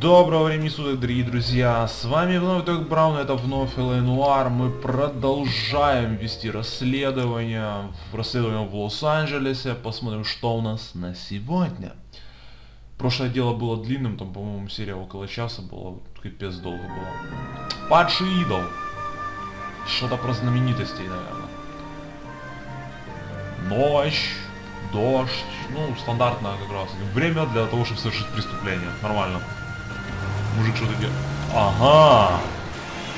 Доброго времени суток, дорогие друзья, с вами вновь Док Браун, это вновь A Noire. Мы продолжаем вести расследование в Лос-Анджелесе. Посмотрим, что у нас на сегодня. Прошлое дело было длинным, там, по-моему, серия около часа была, капец долго было. Падший идол. Что-то про знаменитостей, наверное. Ночь, дождь, ну, стандартно как раз. Время для того, чтобы совершить преступление. Нормально. Мужик что-то делает. Ага.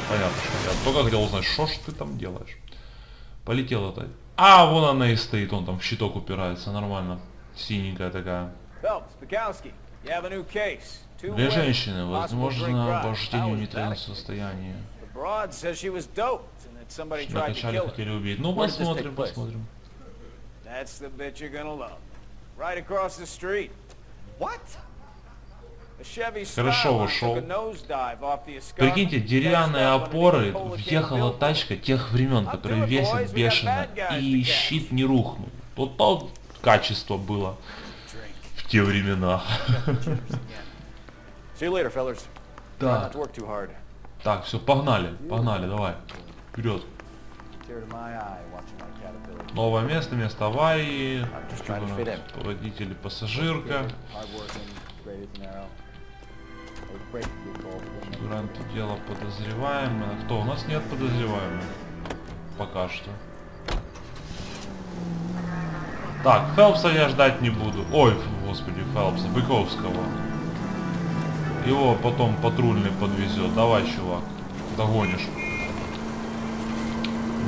Понятно, что я только хотел узнать, что ж ты там делаешь. Полетел это. А, вон она и стоит, он там в щиток упирается, нормально. Синенькая такая. Для женщины, возможно, вождение в нейтральном состоянии. Накачали, хотели убить. Ну, посмотрим, посмотрим. Хорошо ушел. Прикиньте, деревянные опоры, въехала тачка тех времен, которые весят бешено, и щит не рухнул. Вот то качество было в те времена. Да. Так, все, погнали, погнали, давай. Вперед. Новое место, место аварии. Водитель и пассажирка. Грант дело подозреваемый. А кто? У нас нет подозреваемых. Пока что. Так, Фелпса я ждать не буду. Ой, господи, Фелпса, Быковского. Его потом патрульный подвезет. Давай, чувак, догонишь.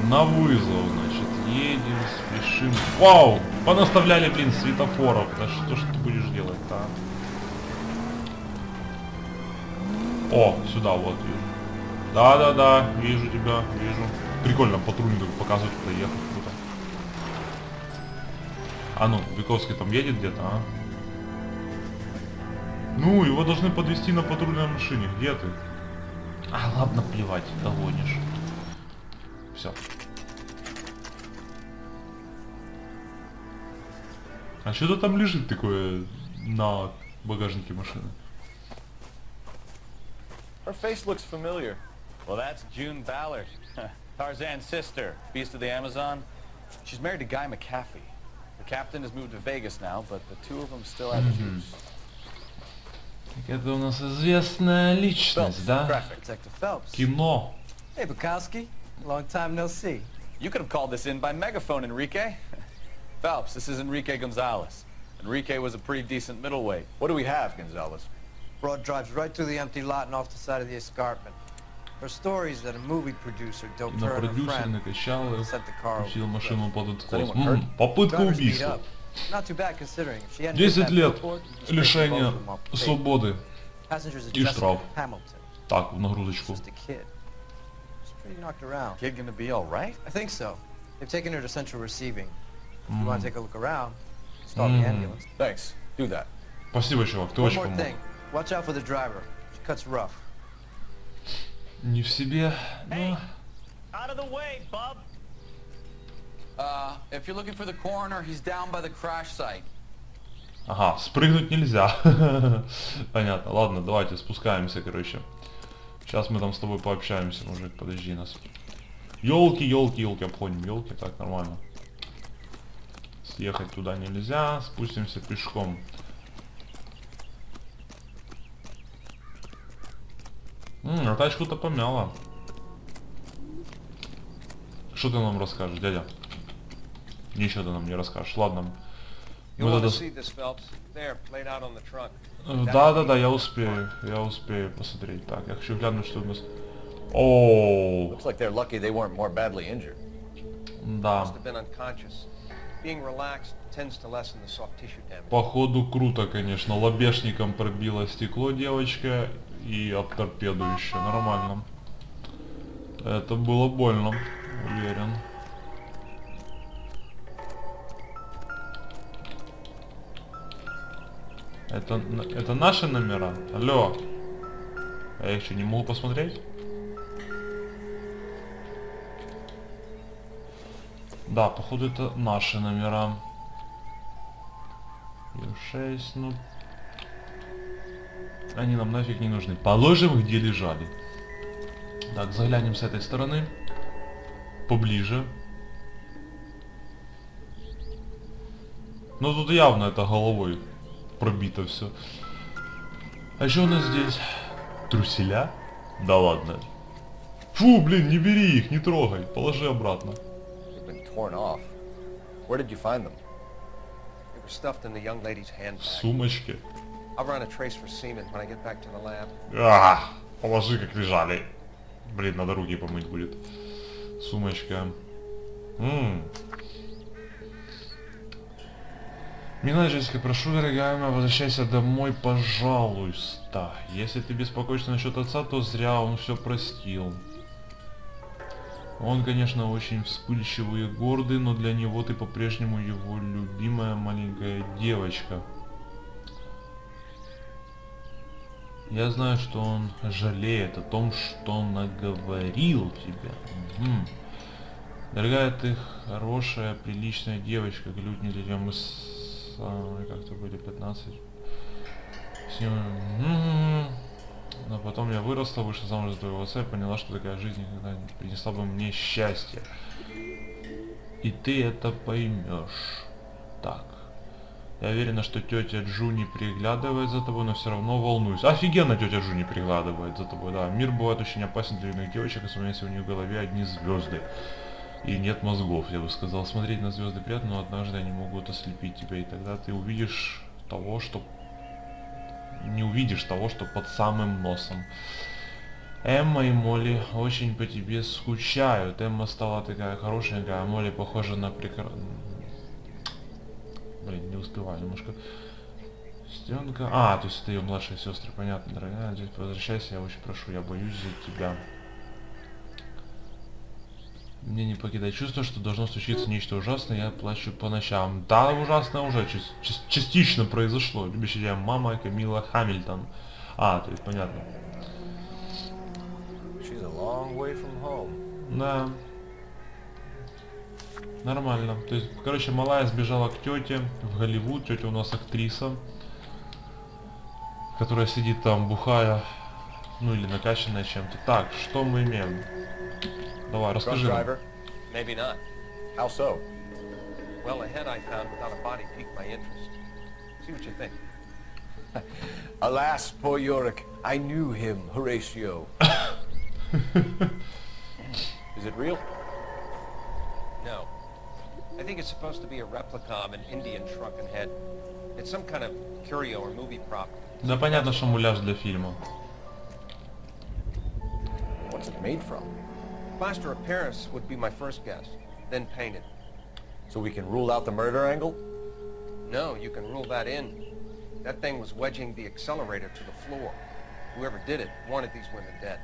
На вызов, значит, едем, спешим. Вау! Понаставляли, блин, светофоров. Да что ж ты будешь делать-то, а? О, сюда вот вижу. Да-да-да, вижу тебя, вижу. Прикольно, патрульник показывает, куда ехать, круто. А ну, Быковский там едет где-то, а? Ну, его должны подвезти на патрульной машине. Где ты? А, ладно, плевать, догонишь. Все. А что-то там лежит такое на багажнике машины? Her face looks familiar. Well, that's June Ballard, Tarzan's sister, beast of the Amazon. She's married to Guy McAfee. The captain has moved to Vegas now, but the two of them still have issues. Это у нас известная личность, да? Кино. Hey, Bukowski. Long time no see. You could have called this in by megaphone, Enrique. Phelps, this is Enrique Gonzalez. Enrique was a pretty decent middleweight. What do we have, Gonzalez? Broad drives right through the empty lot and off the side of the escarpment. Her story is that a movie producer doped her and her friend, sent the car over. Машину под откос. Попытка убийства. Not too bad considering. If she hadn't 10 лет лишения свободы и штраф. Так, в нагрузочку. Pretty knocked around. Kid gonna be all right? I think so. They've taken her to central receiving. If you want to take a look around, start the ambulance. Thanks. Do that. Спасибо, чувак, ты One очень more помог. thing. Watch out for the driver. She cuts rough. Не в себе, но... Out of the way, bub. If you're looking for the coroner, he's down by the crash site. Ага, спрыгнуть нельзя. Понятно, ладно, давайте спускаемся, короче. Сейчас мы там с тобой пообщаемся, мужик, подожди нас. Ёлки, ёлки, ёлки, обходим ёлки, так, нормально. Съехать туда нельзя, спустимся пешком. А тачку-то помяла. Что ты нам расскажешь, дядя? Ничего ты нам не расскажешь, ладно. Да-да-да, я успею посмотреть. Так, я хочу глянуть, что у нас... Ооо. Looks like they're lucky they weren't more badly injured. Да. Походу круто, конечно. Лобешником пробило стекло девочка и об торпеду еще. Нормально. Это было больно, уверен. Это наши номера? Алло. А я еще не могу посмотреть? Да, походу это наши номера. Ю6, ну... Они нам нафиг не нужны. Положим, где лежали. Так, заглянем с этой стороны. Поближе. Ну тут явно это головой пробито все. А что у нас здесь? Труселя? Да ладно. Фу, блин, не бери их, не трогай. Положи обратно. В сумочке. Положи, как лежали. Блин, надо руки помыть будет. Сумочка. Милая Джессика, прошу, дорогая моя, возвращайся домой, пожалуйста. Если ты беспокоишься насчет отца, то зря, он все простил. Он, конечно, очень вспыльчивый и гордый, но для него ты по-прежнему его любимая маленькая девочка. Я знаю, что он жалеет о том, что наговорил тебе. Дорогая, ты хорошая, приличная девочка, глюдни для тебя мы как-то были 15. Но потом я выросла, вышла замуж за твоего отца и поняла, что такая жизнь никогда не принесла бы мне счастья. И ты это поймешь. Так. Я уверена, что тетя Джуни приглядывает за тобой, но все равно волнуюсь. Офигенно тетя Джуни приглядывает за тобой, да. Мир бывает очень опасен для юных девочек, особенно если у них в голове одни звезды. И нет мозгов, я бы сказал. Смотреть на звезды приятно, но однажды они могут ослепить тебя, и тогда ты увидишь того, что... Не увидишь того, что под самым носом. Эмма и Молли очень по тебе скучают. Эмма стала такая хорошенькая, а Молли похожа на Блин, не успеваю немножко. Стенка. То есть это ее младшие сестры, понятно, дорогая. Здесь возвращайся, я очень прошу, я боюсь за тебя. Мне не покидает чувство, что должно случиться нечто ужасное, я плачу по ночам. Да, ужасное уже частично произошло. Любящая тебя мама Камила Хамильтон. То есть понятно. Да. Нормально. То есть, короче, малая сбежала к тете в Голливуд. Тетя у нас актриса, которая сидит там бухая, ну или накачанная чем-то. Так, что мы имеем? Давай, расскажи нам. Maybe not. How so? Well, a head I found without a body piqued my interest. See what you think. Alas, poor Yorick. I knew him, Horatio. Is it real? No. I think it's supposed to be a replica of an Indian shrunken head. It's some kind of curio or movie prop. Да понятно, что муляж для фильма. What's it made from? Plaster of Paris would be my first guess, then painted. So we can rule out the murder angle? No, you can rule that in. That thing was wedging the accelerator to the floor. Whoever did it wanted these women dead.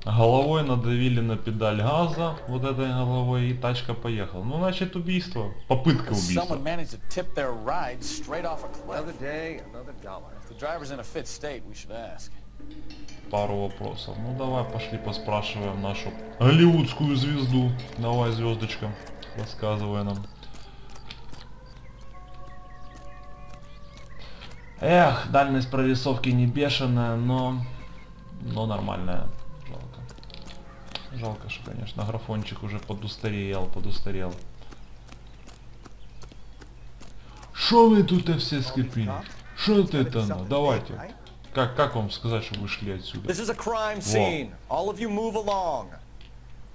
Головой надавили на педаль газа, вот этой головой, и тачка поехала. Ну, значит, убийство. Попытка убийства. Someone managed to tip their ride straight off a cliff. Another day, another dollar. If the driver's in a fit state, we should ask. Пару вопросов. Ну, давай, пошли поспрашиваем нашу голливудскую звезду. Давай, звездочка, рассказывай нам. Эх, дальность прорисовки не бешеная, но нормальная. Жалко, что, конечно, графончик уже подустарел. Шо вы тут все скрипили? Шо это ну? Давайте. Как вам сказать, что вы шли отсюда?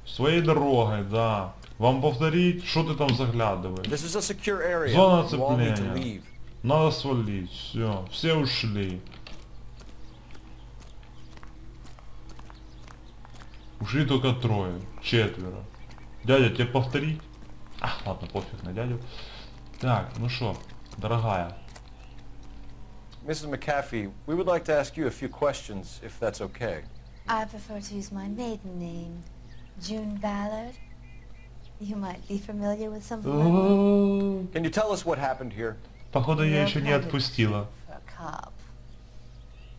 Своей дорогой, да. Вам повторить, что ты там заглядываешь? Зона оцепления. Надо свалить. Все ушли. Ушли только трое, 4. Дядя, тебе повторить? Ладно, пофиг на дядю. Так, ну что, дорогая. Mrs. McAfee, we would like to ask you a few questions, if that's okay. I prefer to use my maiden name, June Ballard. You might be familiar with something. Can you tell us what happened here? Походу, я еще не отпустила.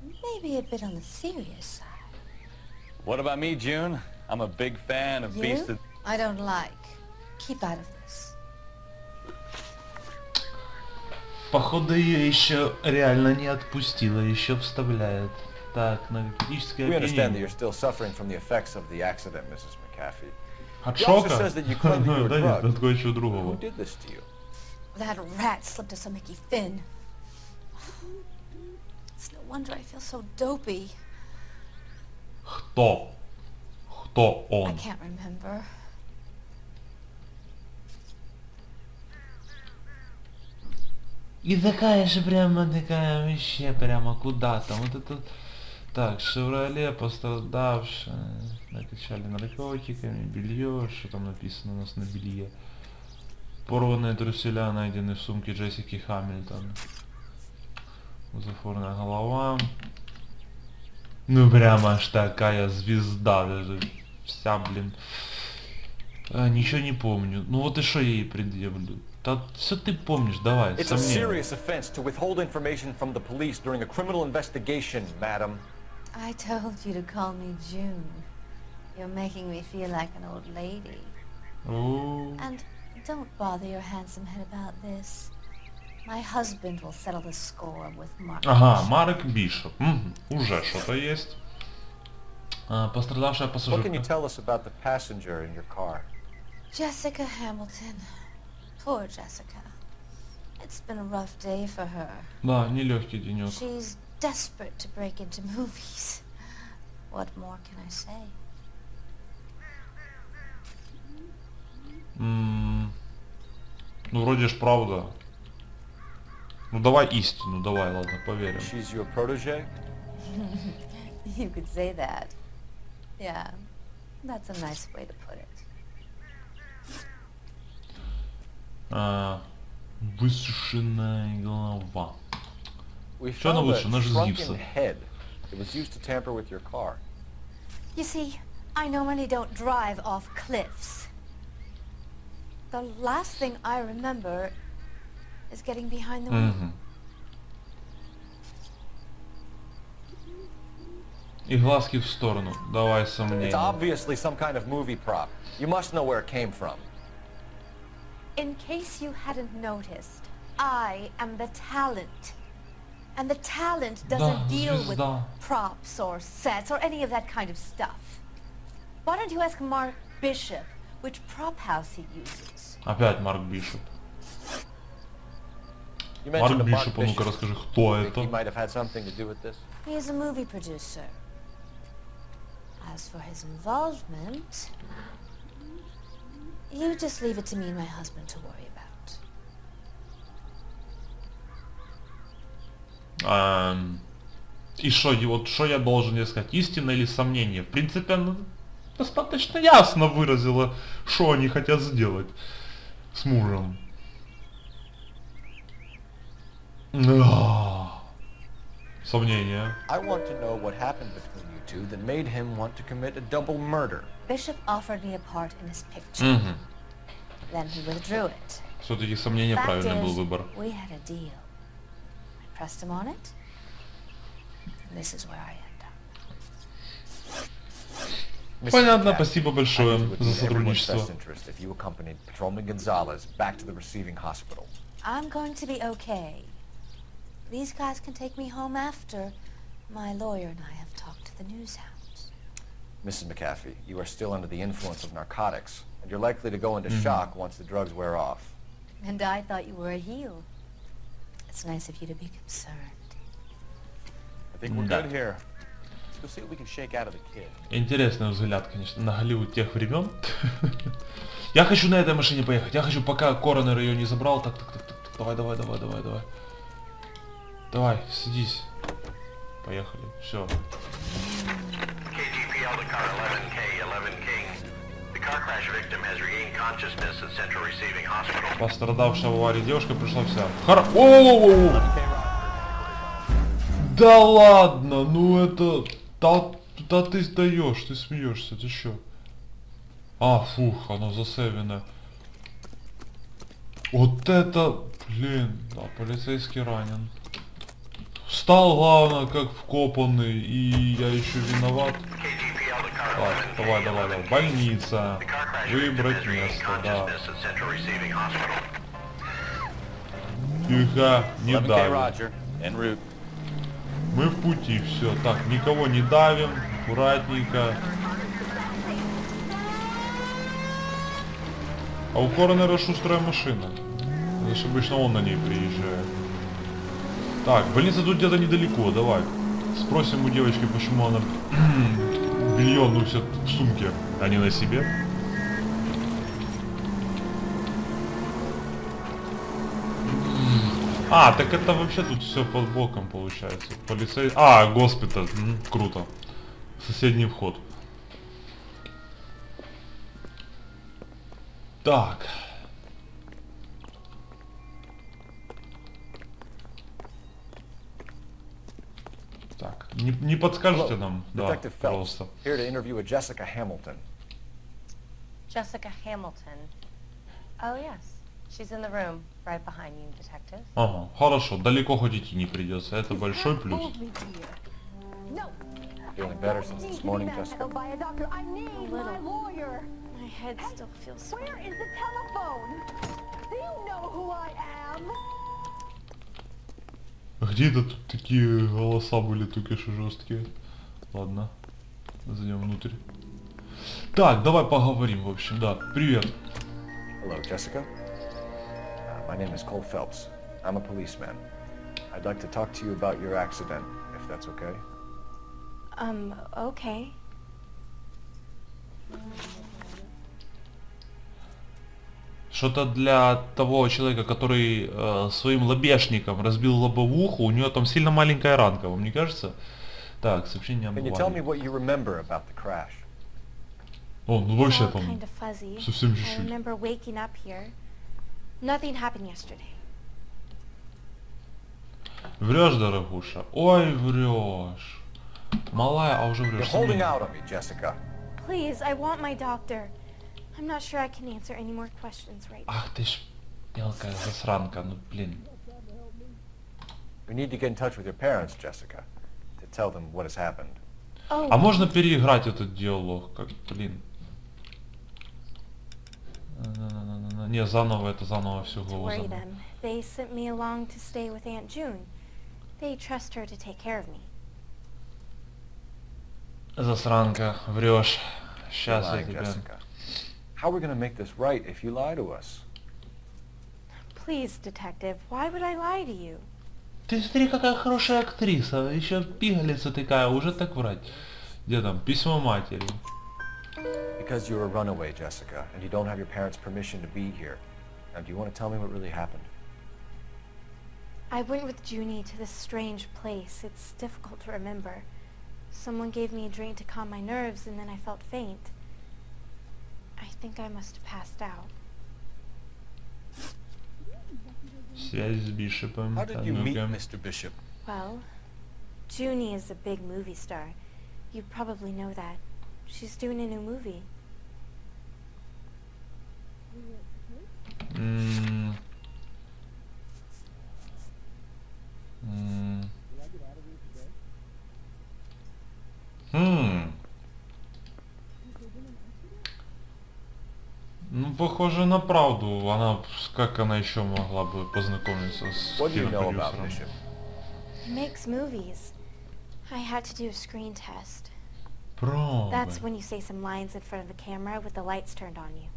Maybe a bit on the serious side. What about me, June? I'm a big fan of Beast of... I don't like. Keep out of this. Походу ее еще реально не отпустила, еще вставляет. Так, наркотическое We understand that опьянение. you're still suffering from the effects of the accident, Mrs. McAfee. От He also шока? says that you claim that you were Да нет, drugged. от кое-чего Who другого. did this to you? That rat slipped us a Mickey Finn. It's no wonder I feel so dopey. Кто? Кто I он? can't remember. И такая же прямо такая вообще прямо куда там. Вот это... Так, Шевроле пострадавшая. Накачали наркотиками, белье. Что там написано у нас на белье? Порванные труселя найдены в сумке Джессики Хамильтон. Узофорная голова. Ну прямо аж такая звезда даже. Вся, блин. Ничего не помню. Ну вот и что я ей предъявлю? Да все ты помнишь, давай, It's a сомнения. serious offense to withhold information from the police during a criminal investigation, madam. I told you to call me June. You're making me feel like an old lady. О, And don't bother your handsome head about this. My husband will settle the score with Mark. Ага, Марк Бишоп. Уже что-то есть. Пострадавшая What can you пассажирка. tell us about the passenger in your car? Jessica Hamilton. Poor Jessica. It's been a rough day for her. Да, нелегкий денек. She's desperate to break into movies. What more can I say? Ну вроде ж правда. Ну давай истину, давай, ладно, поверим. She's your protege? You could say that. Yeah, that's a nice way to put it. Высушенная голова. We Что она found a выше? Она же из shrunken гипса. head. It was used to tamper with your car. You see, I normally don't drive off cliffs. The last thing I remember is getting behind the wheel. И глазки в сторону. Давай It's сомнения. obviously some kind of movie prop. You must know where it came from. In case you hadn't noticed, I am the talent. And the talent doesn't deal with звезда. props or sets or any of that kind of stuff. Why don't you ask Mark Bishop which prop house he uses? Опять Марк Бишоп. You Марк mentioned a Mark Бишоп, а ну-ка Bishop. расскажи, кто Think he это? might have had something to do with this? He is a movie producer. As for his involvement, you just leave it to me and my husband to worry about. И что, вот что я должен ей сказать, истина или сомнение? В принципе, она достаточно ясно выразила, что они хотят сделать с мужем. Сомнения. I want to know what happened between you two that made him want to commit a double murder. Bishop offered me a part in his picture. Then he withdrew it. Все-таки сомнение, Fact правильный был is, выбор. we had a deal. I pressed him on it. And this is where I end up. Понятно, McAfee, спасибо I большое think it would за be in everyone's сотрудничество. best interest if you accompanied Patrolman Gonzalez back to the receiving hospital. I'm going to be okay. These guys can take me home after my lawyer and I have talked to the news hounds. Mrs. McAfee, you are still under the influence of narcotics, and you're likely to go into shock once the drugs wear off. And I thought you were a heel. It's nice of you to be concerned. I think we're Да. good here. Let's go see what we can shake out of the kid. Интересный взгляд, конечно, на Голливуд тех времен. Я хочу на этой машине поехать. Я хочу, пока коронер ее не забрал. Так. Давай. Давай, садись. Поехали. Все. KGPL to car 11K, 11K. The car crash victim has regained consciousness at Central Receiving Hospital. Пострадавшая в аварии девушка пришла вся. Воу! Да ладно, ну это... Да ты сдаешь, ты смеешься, ты чё? Фух, оно засейвено. Вот это... Блин, да, полицейский ранен. Встал, главное, как вкопанный, и я еще виноват. KGPL to car Так, 11K, давай. 11K. Больница. The car crash victim Выбрать has regained место, да. consciousness at Central Receiving Hospital. Тихо, не 11K, давим. Roger. En route. Мы в пути, все. Так, никого не давим, аккуратненько. А у коронера шустрая машина. Это ж обычно он на ней приезжает. Так, больница тут где-то недалеко, давай. Спросим у девочки, почему она белье носит в сумке, а не на себе. А, так это вообще тут все под боком получается. Полицей... А, госпиталь. Круто. Соседний вход. Так. Так, не подскажете нам? Да, Detective Phelps, пожалуйста. here to interview a Jessica Hamilton. Jessica Hamilton. Oh, yes. She's in the room, right behind you, detective. Ага, хорошо, далеко хоть идти не придется, это большой плюс. Feeling better since this morning, Jessica? My head still feels sore. Where is the telephone? Do you know who I am? Где это тут такие голоса были только что жесткие? Ладно, зайдем внутрь. Так, давай поговорим, в общем, да. Привет. Hello, Jessica. My name is Cole Phelps. I'm a policeman. I'd like to talk to you about your accident, if that's okay. Okay. Что-то для того человека, который своим лобешником разбил лобовуху, у него там сильно маленькая ранка, вам не кажется? Так, сообщение об Can you tell me what you remember about the crash? О, ну It's вообще all там kind of fuzzy. совсем I чуть-чуть. remember waking up here. Nothing happened yesterday. Врешь, дорогуша? Ой, врешь. Малая, а уже You're врешь. holding out on me, Jessica. Please, I want my doctor. I'm not sure I can answer any more questions right now. Ах ты ж мелкая засранка, ну блин. We need to get in touch with your parents, Jessica, to tell them what has happened. Oh, А можно переиграть этот диалог, как, блин. Не, заново, это заново все to голову worry заново. them. They sent me along to stay with Aunt June. They trust her to take care of me. Засранка, врешь. You're Сейчас я lying, тебя... Jessica. How are we going to make this right if you lie to us? Please, detective, why would I lie to you? Ты смотри, какая хорошая актриса, еще пигалица такая, уже так врать. Где там, письмо матери. Because you're a runaway, Jessica, and you don't have your parents' permission to be here. Now, do you want to tell me what really happened? I went with Junie to this strange place. It's difficult to remember. Someone gave me a drink to calm my nerves, and then I felt faint. I think I must have passed out. Связь с Бишопом. How did Так, you meet ну-ка. Mr. Bishop? Well, Junie is a big movie star. You probably know that. She's doing a new movie. М. Ну, похоже на правду. Она, как она еще могла бы познакомиться с What do you know about кинопродюсером? Bishop? He makes movies. I had to do a screen test. Пробы. That's when you say some lines in front of the camera with the lights turned on you.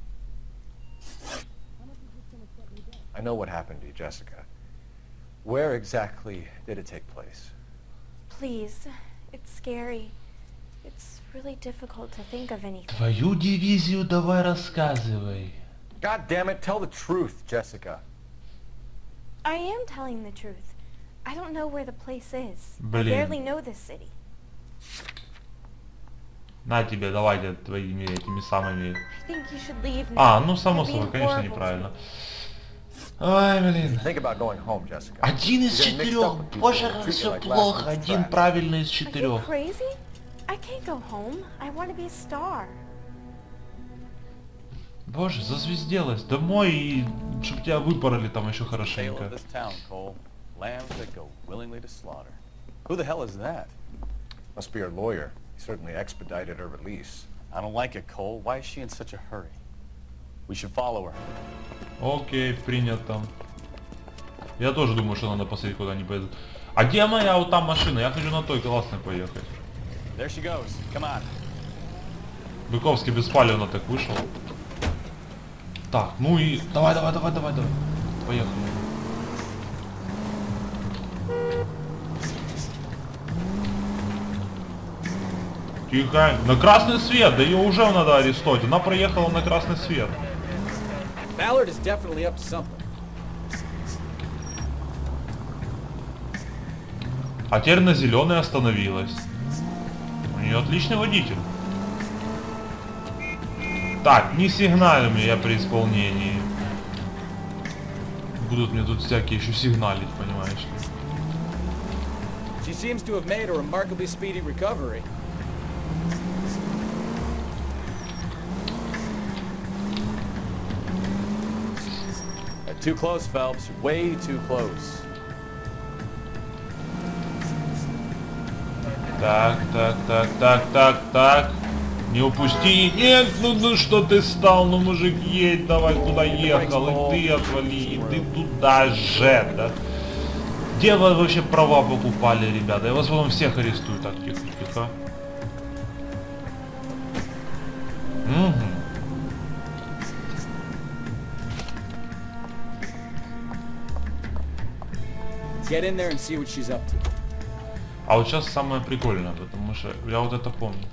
I know what happened to you, Jessica. Where exactly did it take place? Please, it's scary. It's really difficult to think of anything. Твою дивизию давай рассказывай. God damn it, tell the truth, Jessica. I am telling the truth. I don't know where the place is. I Блин. barely know this city. На тебе, давайте твоими этими самыми... I think you should leave now. А, ну само You're собой, being конечно, horrible to неправильно. me. Ай, блин. Think about going home, Jessica. Один из You're getting mixed up четырех. with people Боже, who как treat you все like last плохо. week's Один trash. правильный из Are you четырех. crazy? I can't go home. I want to be a star. Боже, зазвезделась. Домой и чтоб тебя выпороли там еще Tale of хорошенько. this town, Cole. Lambs that go willingly to slaughter. Who the hell is that? Must be her lawyer. He certainly expedited her release. I don't like it, Cole. Why is she in such a hurry? We should follow her. Окей, принято. Я тоже думаю, что надо посмотреть, куда они поедут. А где моя вот там машина? Я хочу на той классной поехать. There she goes. Come on. Быковский беспалевно так вышел. Так, ну и... Давай. Поехали. Тихо. На красный свет, да ее уже надо арестовать. Она проехала на красный свет. Ballard is definitely up to something. А теперь на зеленый остановилась. У нее отличный водитель. Так, не сигналим я при исполнении. Будут мне тут всякие еще сигналить, понимаешь ли. She seems to have made a remarkably speedy recovery. Too close, Phelps. Way too close. Так. Не упусти. Нет, ну что ты стал, ну мужик, едь, давай куда ехал, и ты отвали, и ты туда же, да. Где вы вообще права покупали, ребята? Я вас потом всех арестую. Так, тихо. Угу. Get in there and see what she's up to. А вот сейчас самое прикольное, потому что я вот это помню.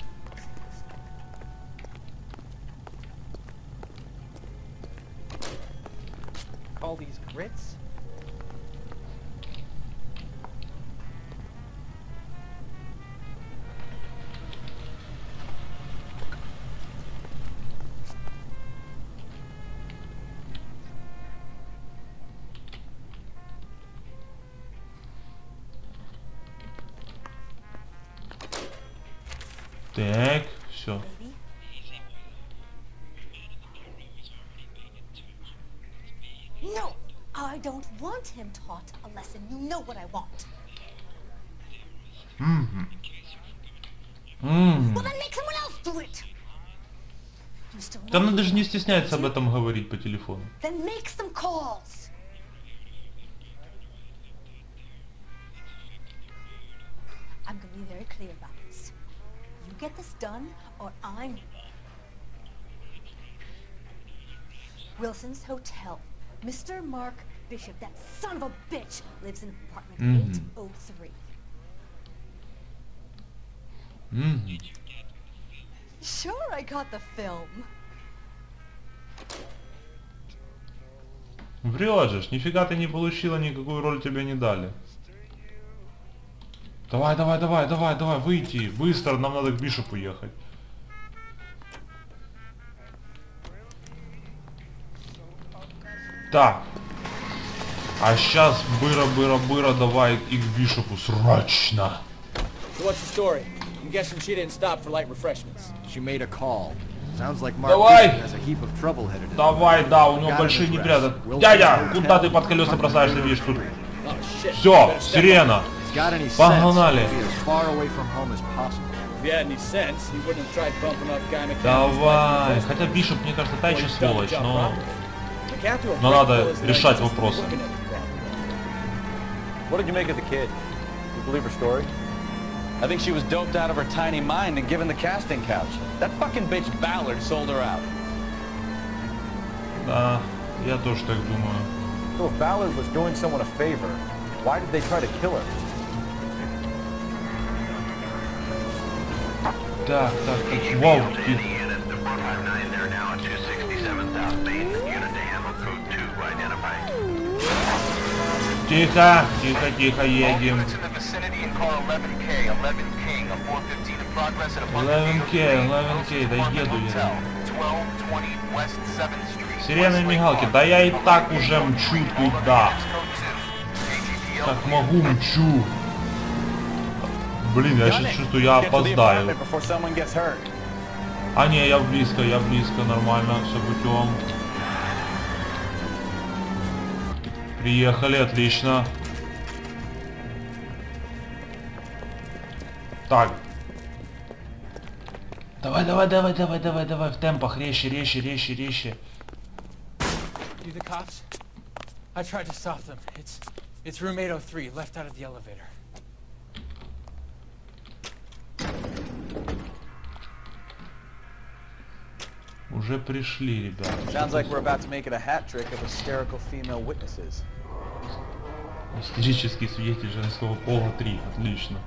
All these grits? Так, все. No, I don't want him taught a lesson. You know what I want. Well, then make someone else do it. You still Да know надо же you не want стесняться to? об этом говорить по телефону. Then make some calls. I'm gonna be very clear about this. You get this done, or I'm... Wilson's Hotel. Mr. Mark Bishop, that son of a bitch, lives in apartment 803. Sure, I got the film. Врешь же, нифига ты не получила, никакую роль тебе не дали. Давай, выйти, быстро, нам надо к Бишопу ехать. Так. А сейчас быра, давай и к Бишопу срочно. So what's the story? I'm guessing she didn't stop for light refreshments. She made a call. Sounds like Mark Давай! has a heap of trouble headed in. Давай, да, у него большие неприятности. Дядя, куда ты под колеса бросаешься, видишь тут? Все, сирена. Погнали. Давай. Хотя Бишоп, мне кажется, та еще сволочь, но надо решать вопросы. What did you make of the kid? You believe her story? I think she was doped out of her tiny mind and given the casting couch. That fucking bitch Ballard sold her out. Да, я тоже так думаю. So if Ballard was doing someone a favor, why did they try to kill her? Так, вау. Тихо, едем. 11K, да еду я. Сирены и мигалки, да я и так уже мчу туда. Как могу, мчу. Блин, я сейчас чувствую, я опоздаю. А не, я близко, нормально, все путем. Приехали, отлично. Так. Давай, в темпах, резче. You the cops? I tried to stop them. It's It's room 803, left out of the elevator. Уже пришли, ребята. Sounds like we're about to make it a hat trick of hysterical female witnesses. Истерический свидетель женского пола 3. Отлично.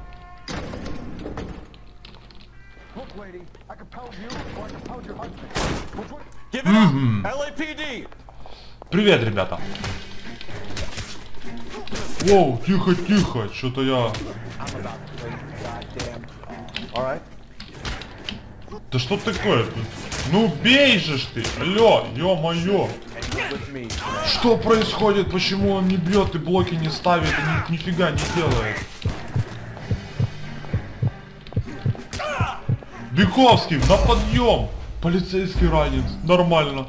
Привет, ребята. Воу, тихо, тихо, что-то я... Да что такое тут? Ну бей же ж ты! Алло, ё-моё! Что происходит? Почему он не бьет и блоки не ставит и нифига не делает? Бековский, на подъем! Полицейский ранен. Нормально.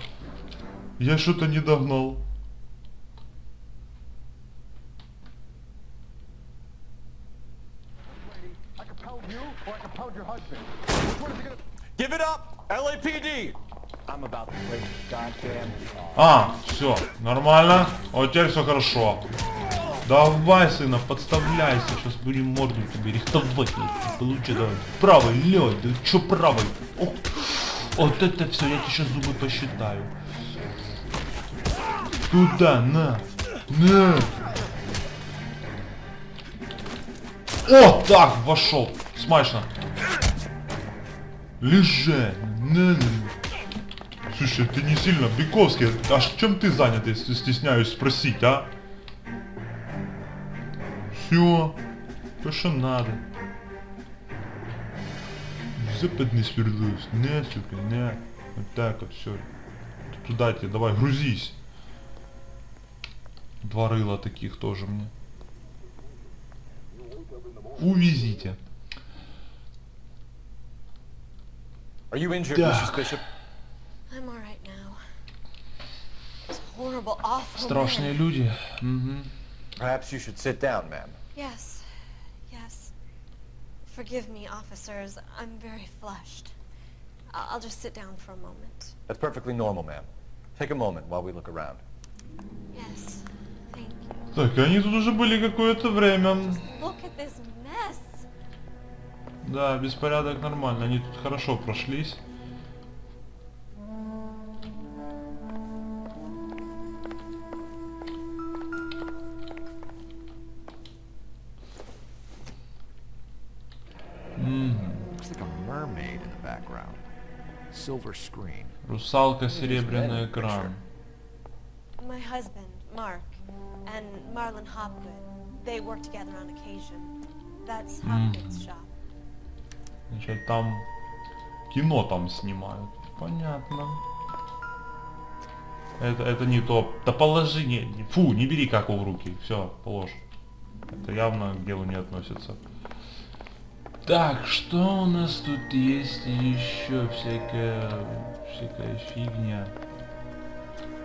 Я что-то не догнал. Give it up, LAPD. А, все, нормально. Вот теперь все хорошо. Давай, сына, подставляйся. Сейчас будем морду тебе рихтовать. Получи, давай. Правый, лёд. Да чё правый? Ох. Вот это все, я тебе сейчас зубы посчитаю. Туда, на. На. О, так, вошел. Смачно. Лежи. На. Слушай, ты не сильно, Бековский, а чем ты занят, если стесняюсь спросить, а? Все, то что надо. Западный свердлюсь, на, сука, на. Вот так вот, все. Туда тебе, давай, грузись. Два рыла таких тоже мне. Увезите. Are you injured, Mrs. Bishop? I'm all right now. It's horrible, awful. Страшные люди. Perhaps you should sit down, ma'am. Yes, yes. Forgive me, officers. I'm very flushed. I'll just sit down for a moment. That's perfectly normal, ma'am. Take a moment while we look around. Yes, thank you. Так, они тут уже были какое-то время. Look at this mess. Да, беспорядок нормально. Они тут хорошо прошлись. Looks like a mermaid in the background. Silver screen. Русалка, серебряный экран. My husband, Mark, and Marlon Hopgood, they work together on occasion. That's Hopgood's shop. Значит, там кино там снимают. Понятно. Это не то. Да положи, не, фу, не бери как в руки. Все, положь. Это явно к делу не относится. Так, что у нас тут есть еще? Всякая фигня.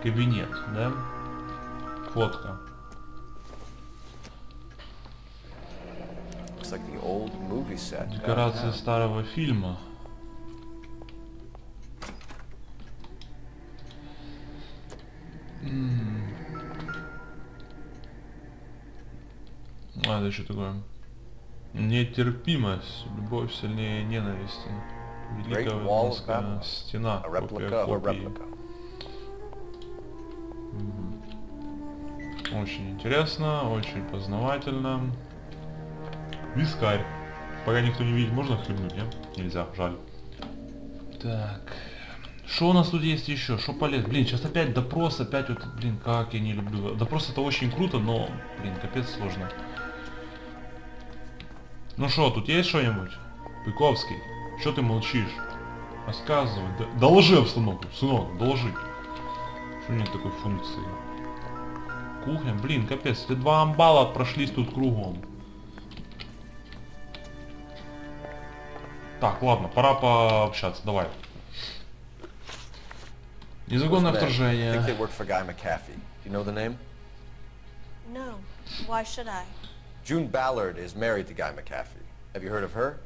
Кабинет, да? Фотка. Looks like the old movie set. Декорации старого фильма. А, это что такое? Нетерпимость, любовь сильнее ненависти. Великая Вавилонская стена. Копия копии. Очень интересно, очень познавательно. Вискарь. Пока никто не видит, можно хлебнуть, нет? Нельзя, жаль. Так. Что у нас тут есть еще? Что полезно? Блин, сейчас опять допрос, опять вот, блин, как я не люблю. Допрос это очень круто, но, блин, капец сложно. Ну что, тут есть что-нибудь? Быковский, что ты молчишь? Рассказывай. Доложи обстановку, сынок, доложи. Что нет такой функции? Кухня, блин, капец, эти два амбала прошлись тут кругом. Так, ладно, пора пообщаться, давай. Незаконное вторжение. I think they work for Guy McAfee. You know the name? No. Why should I? June Ballard is married to Guy McAfee. Have you heard of her?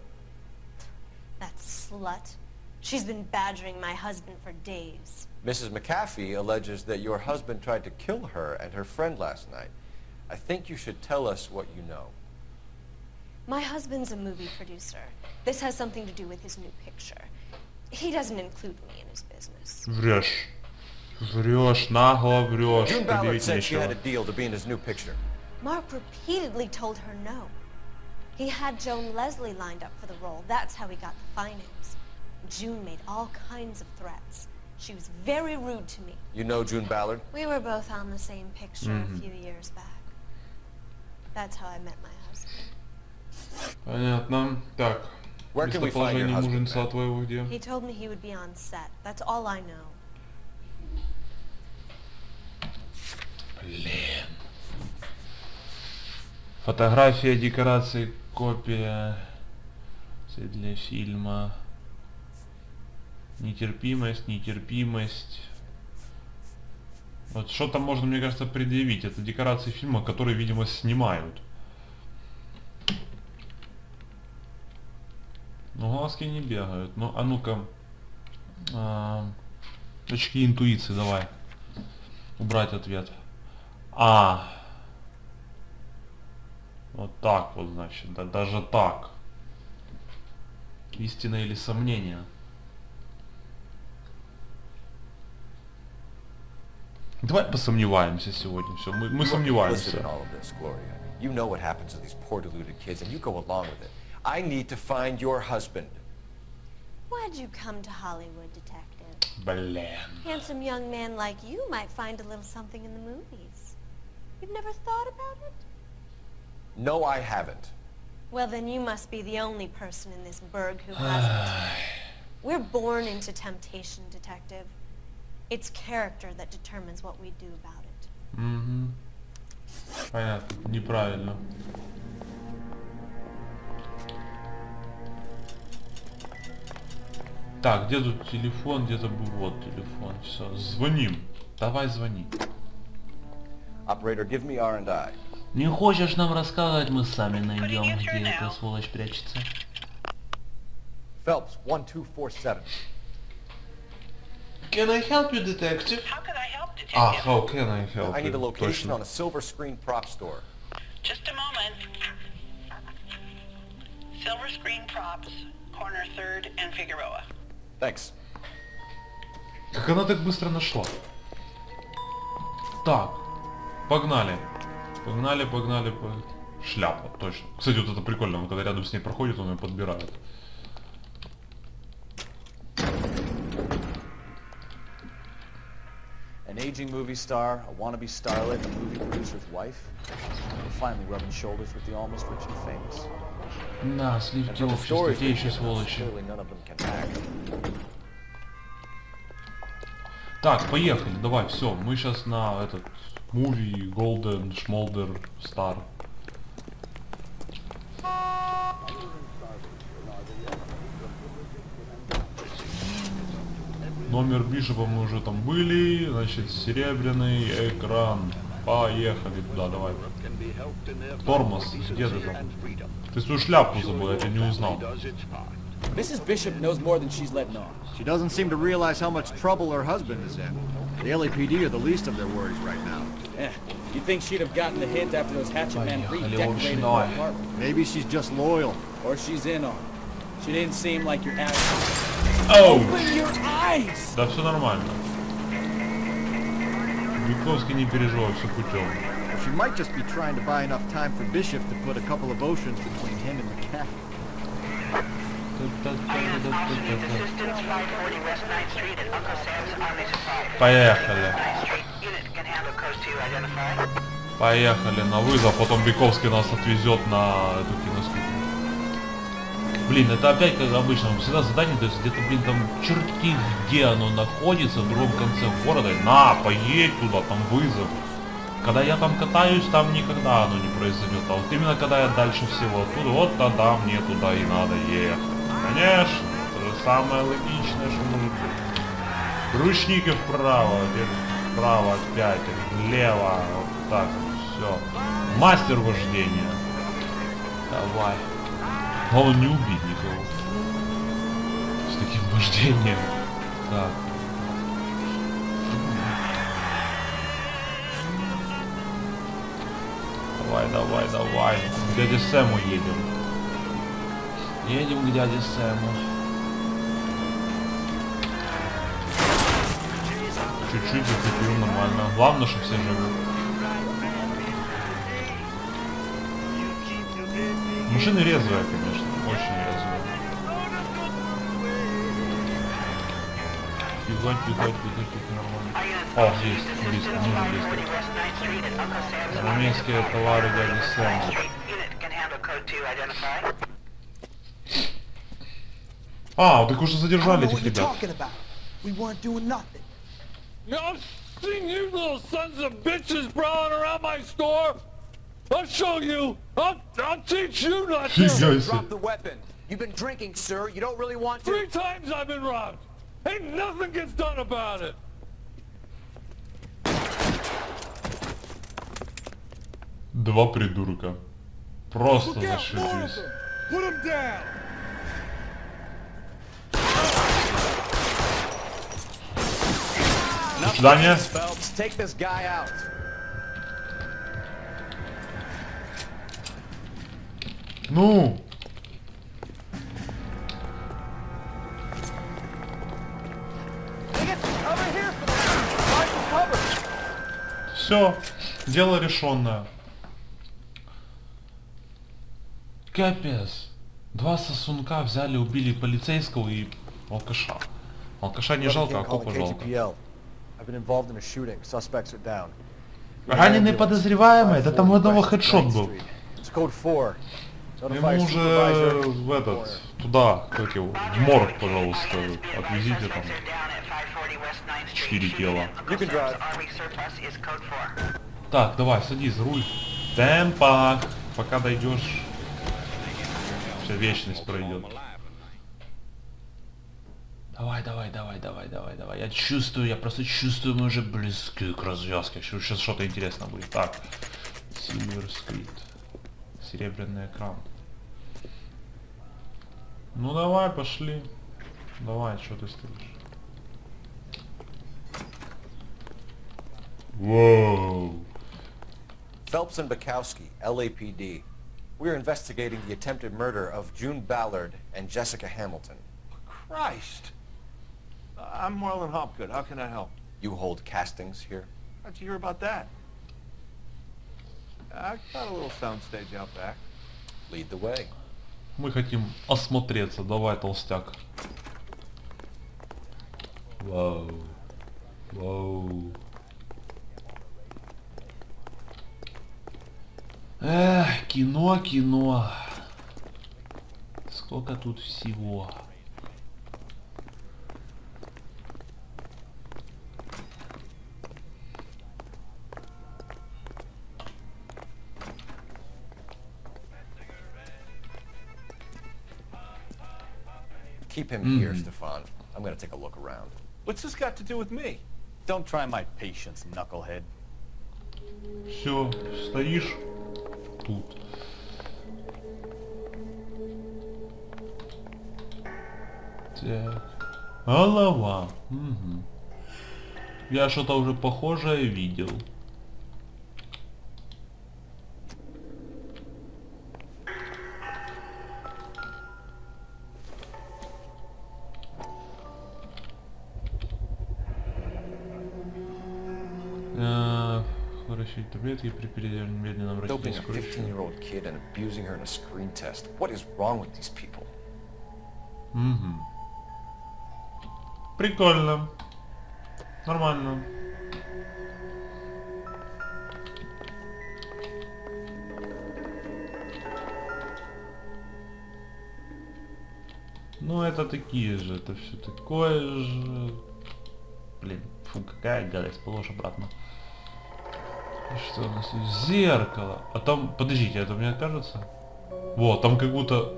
That slut. She's been badgering my husband for days. Mrs. McAfee alleges that your husband tried to kill her and her friend last night. I think you should tell us what you know. My husband's a movie producer. This has something to do with his new picture. He doesn't include me in his business. Врешь. Врешь, нагло врешь. June Ballard Предъявить said she had a нечего. deal to be in his new picture. Mark repeatedly told her no. He had Joan Leslie lined up for the role. That's how he got the finance. June made all kinds of threats. She was very rude to me. You know June Ballard? We were both on the same picture a few years back. That's how I met my husband. Понятно. Так. Where can we find your Местоположение husband, муженца ma'am? твоего где? He told me he would be on set. That's all I know. Блин. Фотография, декорации, копия. Цель для фильма. Нетерпимость, нетерпимость. Вот что-то можно, мне кажется, предъявить. Это декорации фильма, которые, видимо, снимают. Ну, глазки не бегают. Ну, а ну-ка. Очки интуиции, давай. Убрать ответ. Вот так вот, значит. Да, даже так. Истина или сомнение? Давай посомневаемся сегодня. Все, мы сомневаемся. You know what happens to these poor deluded kids, and you go along with it. I need to find your husband. Why'd you come to Hollywood, detective? Блин. Handsome young man like you might find a little something in the movies. You've never thought about it? No, I haven't. Well, then you must be the only person in this burg who hasn't. We're born into temptation, detective. It's character that determines what we do about it. Понятно. Неправильно. Так, где тут телефон? Где-то был вот телефон. Все, звоним. Давай звони. Operator, give me R&I. Не хочешь нам рассказывать, мы сами найдем, где эта сволочь прячется. Phelps, 1247. Can I help you, detective? How can I help, detective? How can I help I need a you? location Точно. on a silver screen prop store. Just a moment. Silver Screen Props, corner 3rd and Figueroa. Thanks. Как она так быстро нашла? Так, погнали. Погнали. Шляпа, точно. Кстати, вот это прикольно, он когда рядом с ней проходит, он ее подбирает. An aging movie star, a wannabe starlet, a movie producer's wife. We're finally rubbing shoulders with the almost rich and famous. На, сливки общества, те еще сволочи. Так, поехали, давай, все, мы сейчас на этот муви Golden Schmolder Star. Номер Бишопа мы уже там были, значит, серебряный экран. Поехали туда, давай. Тормоз, где ты там? Ты свою шляпу забыл, я тебя не узнал. Mrs. Bishop knows more than she's letting on. She doesn't seem to realize how much trouble her husband is in. The LAPD are the least of their worries right now. You'd think she'd have gotten the hint after those hatchet men redecorated her apartment. Maybe she's just loyal. Or she's in on it. She didn't seem like your average. Оу! Open your eyes! Да все нормально. Бюковский, не переживай, все путем. She might just be trying to buy enough time for Bishop to put a couple of oceans between him and the cat. Поехали. Поехали на вызов, потом Бековский нас отвезет на эту киностудию. Блин, это опять как обычно, всегда задание, то есть где-то, блин, там черти где оно находится, в другом конце города. На, поедь туда, там вызов. Когда я там катаюсь, там никогда оно не произойдет. А вот именно когда я дальше всего оттуда, вот тогда мне туда и надо ехать. Конечно, это же самое логичное, что может быть. Ручники вправо, теперь вправо опять, влево, вот так вот, все. Мастер вождения. Давай. Главное не убить никого. С таким вождением. Так. Давай, давай, давай. К дяде Сэму едем. Едем к дяде Сэму. Чуть-чуть зацепил, нормально. Главное, что все живы. Машины резвые, конечно, очень резвые. Бегать, нормально. О, есть, близко, нужно близко. Армейские товары дяди Сэма. А, так уже задержали этих ребят. I've seen you little sons of bitches prowling around my store. I'll show you. I'll teach you not to. Drop the weapon. You've been drinking, sir. You don't really want to. 3 times I've been robbed. Ain't nothing gets done about it. Два придурка. Просто зашибись. Put him down. До свидания. Take this guy out. Ну. Все, дело решенное. Капец. 2 сосунка взяли, убили полицейского и алкаша. Алкаша не жалко, а коку жалко. Раненый подозреваемый, да там у одного хедшот был. Ему уже в этот, туда, как его, в морг, пожалуйста, отвезите там 4 тела. Так, давай, садись, руль. Темпа, пока дойдешь, вся вечность пройдет. Давай, давай, давай, давай, давай, давай. Я чувствую, я просто чувствую, мы уже близки к развязке. Сейчас что-то интересное будет. Так, Silver Street. Серебряный экран. Ну давай, пошли. Давай, что ты стоишь? Whoa. Phelps and Bukowski, LAPD. We're investigating the attempted murder of June Ballard and Jessica Hamilton. Christ! I'm Marlon Hopgood. How can I help? You hold castings here? How'd you hear about that? I've got a little soundstage out back. Lead the way. Мы хотим осмотреться. Давай, толстяк. Вау. Вау. Эх, кино, кино. Сколько тут всего. Keep him here, Stefan. I'm gonna take a look around. What's this got to do with me? Don't try my patience, knucklehead. Все, стоишь тут. Так. Голова. Угу. Я что-то уже похожее видел. Расщить таблетки при медленном Doping растении a скорости. 15-year-old kid and abusing her in a screen test. What is wrong with these people? Угу. Прикольно. Нормально. Ну это такие же, это все такое же. Блин, фу, какая гадость, положь обратно. Что у нас есть? Зеркало. А там, подождите, это мне кажется. Вот, там как будто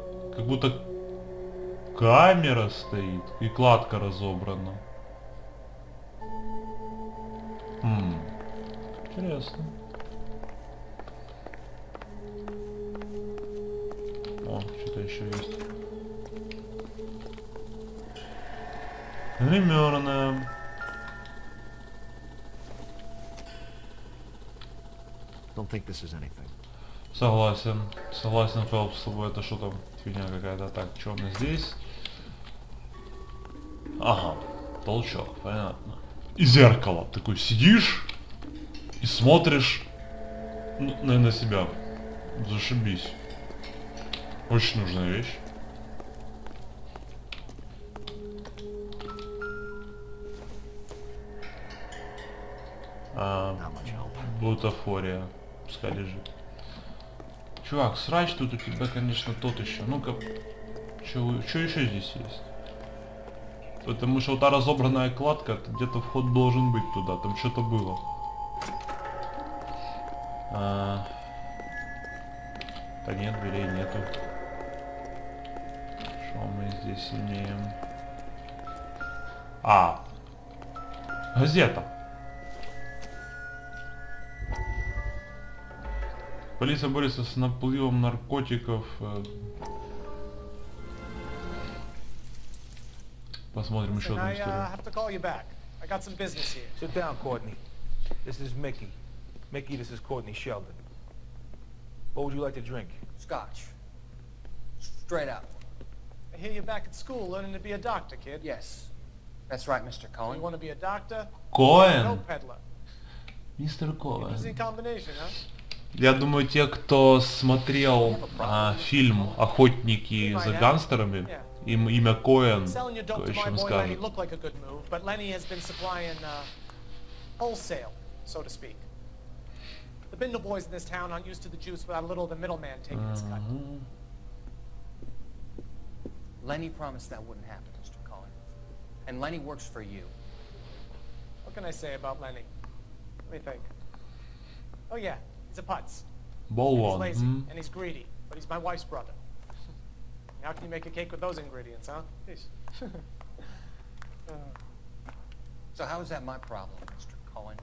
камера стоит и кладка разобрана. Интересно. О, что-то еще есть. Гримерная. Don't think this is anything. Согласен. Согласен, Фелп, с тобой. Это что там? Фигня какая-то. Так, что у нас здесь? Ага. Толчок, понятно. И зеркало. Такой сидишь и смотришь на себя. Зашибись. Очень нужная вещь. Бутафория. Пускай лежит. Чувак, срач тут у тебя, конечно, тот еще. Ну-ка, что еще здесь есть? Потому что вот та разобранная кладка, где-то вход должен быть туда, там что-то было. Да нет, дверей нету. Что мы здесь имеем? Газета. Полиция борется с наплывом наркотиков. Посмотрим еще одну историю. Sit down, Courtney. This is Mickey. Mickey, this is Courtney Sheldon. What would you like to drink? Scotch. Straight up. I hear you're back at school learning to be a doctor, kid. Yes. That's right, Mr. Cohen. You want to be a doctor? Коэн. No peddler. Мистер Коэн. Easy combination, huh? Я думаю, те, кто смотрел фильм «Охотники за гангстерами», им имя Коэн кое-чем скажет. The Bindle boys in this town aren't used to the juice without a little of the middleman taking his cut. Lenny promised that wouldn't happen, Mr. Cohen. And Lenny works for you. What can I say about Lenny? Let me think. Oh yeah, he's a putz. He's lazy and he's greedy, but he's my wife's brother. How can you make a cake with those ingredients, huh? So how is that my problem, Mr. Cohen?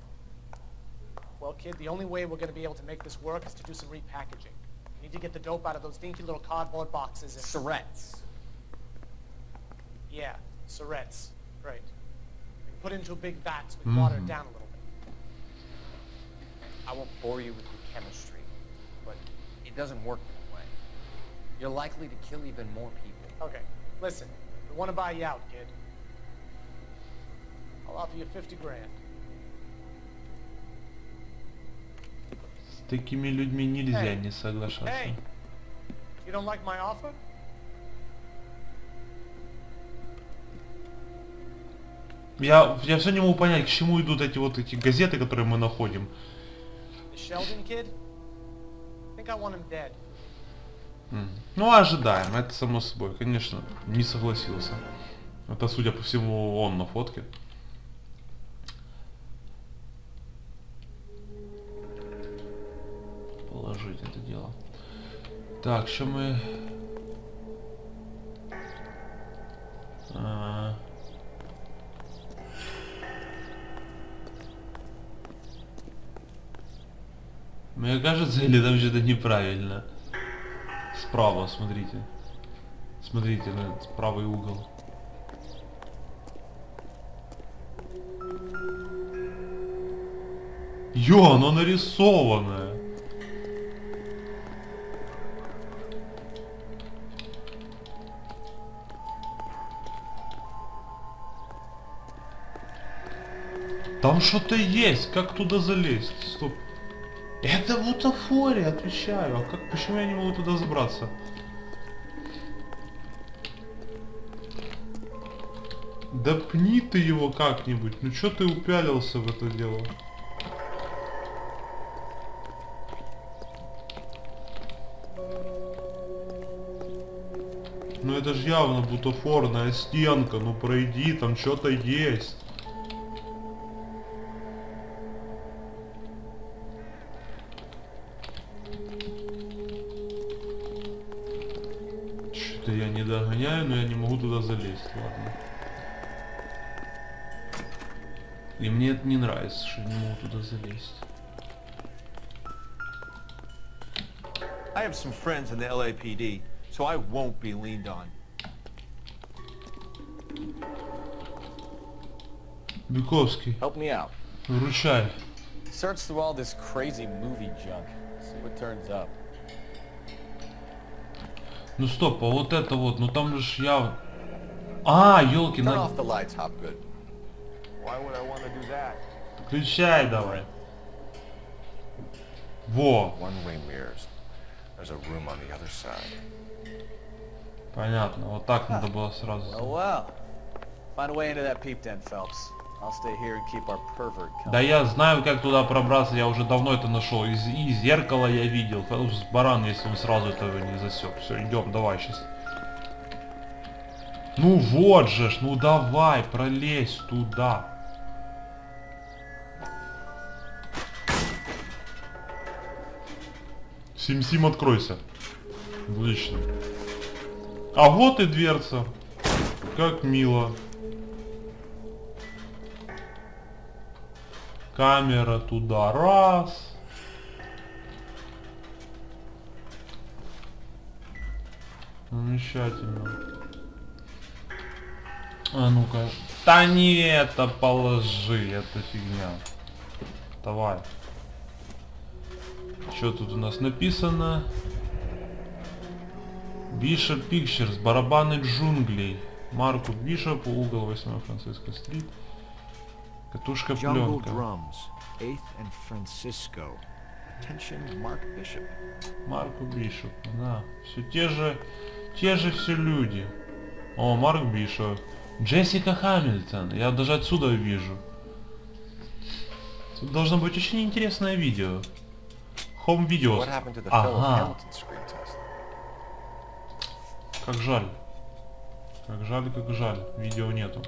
Well, kid, the only way we're going to be able to make this work is to do some repackaging. We need to get the dope out of those dinky little cardboard boxes and... Surrettes. Yeah, surrettes. Right. We can put it into big vats with water it down a little bit. I won't bore you with your chemistry, but it doesn't work that way. You're likely to kill even more people. Okay, listen. We want to buy you out, kid. I'll offer you 50 grand. С такими людьми нельзя не соглашаться. Hey, you don't like my offer? Я все не могу понять, к чему идут эти газеты, которые мы находим. Ну, ожидаем, это само собой, конечно, не согласился. Это, судя по всему, он на фотке. Положить это дело. Так, что мы... Мне кажется, или там что-то неправильно. Справа, смотрите. Смотрите на этот правый угол. Ё, оно нарисованное. Там что-то есть, как туда залезть? Стоп. Это бутафория, отвечаю. А как, почему я не могу туда забраться? Да пни ты его как-нибудь. Ну чё ты упялился в это дело? Ну это же явно бутафорная стенка. Ну пройди, там что-то есть. Что-то я не догоняю, но я не могу туда залезть. Ладно. И мне это не нравится, что я не могу туда залезть. I have some friends in the LAPD, so I won't be leaned on. Бюковский. Help me out. Вручай. Search through all this crazy movie junk. See what turns up. Ну стоп, а вот это вот, ну там же я... А, елки, Turn на... off the lights, Hopgood. Why would I want to do that? Включай давай. Во. One-way mirrors. There's a room on the other side. Понятно, вот так надо было сразу. Oh well. Find a way into that peep den, Phelps. I'll stay here and keep our pervert company. Да я знаю, как туда пробраться, я уже давно это нашел. И зеркало я видел. Баран, если он сразу этого не засек. Все, идем, давай сейчас. Ну вот же ж, ну давай, пролезь туда. Сим-Сим, откройся. Отлично. А вот и дверца. Как мило. Камера туда. Раз. Замечательно. А ну-ка. Да не это положи, это фигня. Давай. Что тут у нас написано? Бишоп Пикчерс, барабаны джунглей. Марку Бишопу, угол 8 Франциско Стрит. Катушка пленка. Марку Бишоп, да. Все те же все люди. О, Марк Бишоп. Джессика Хамильтон. Я даже отсюда вижу. Тут должно быть очень интересное видео. Home видео. Ага. Как жаль. Как жаль, как жаль. Видео нету.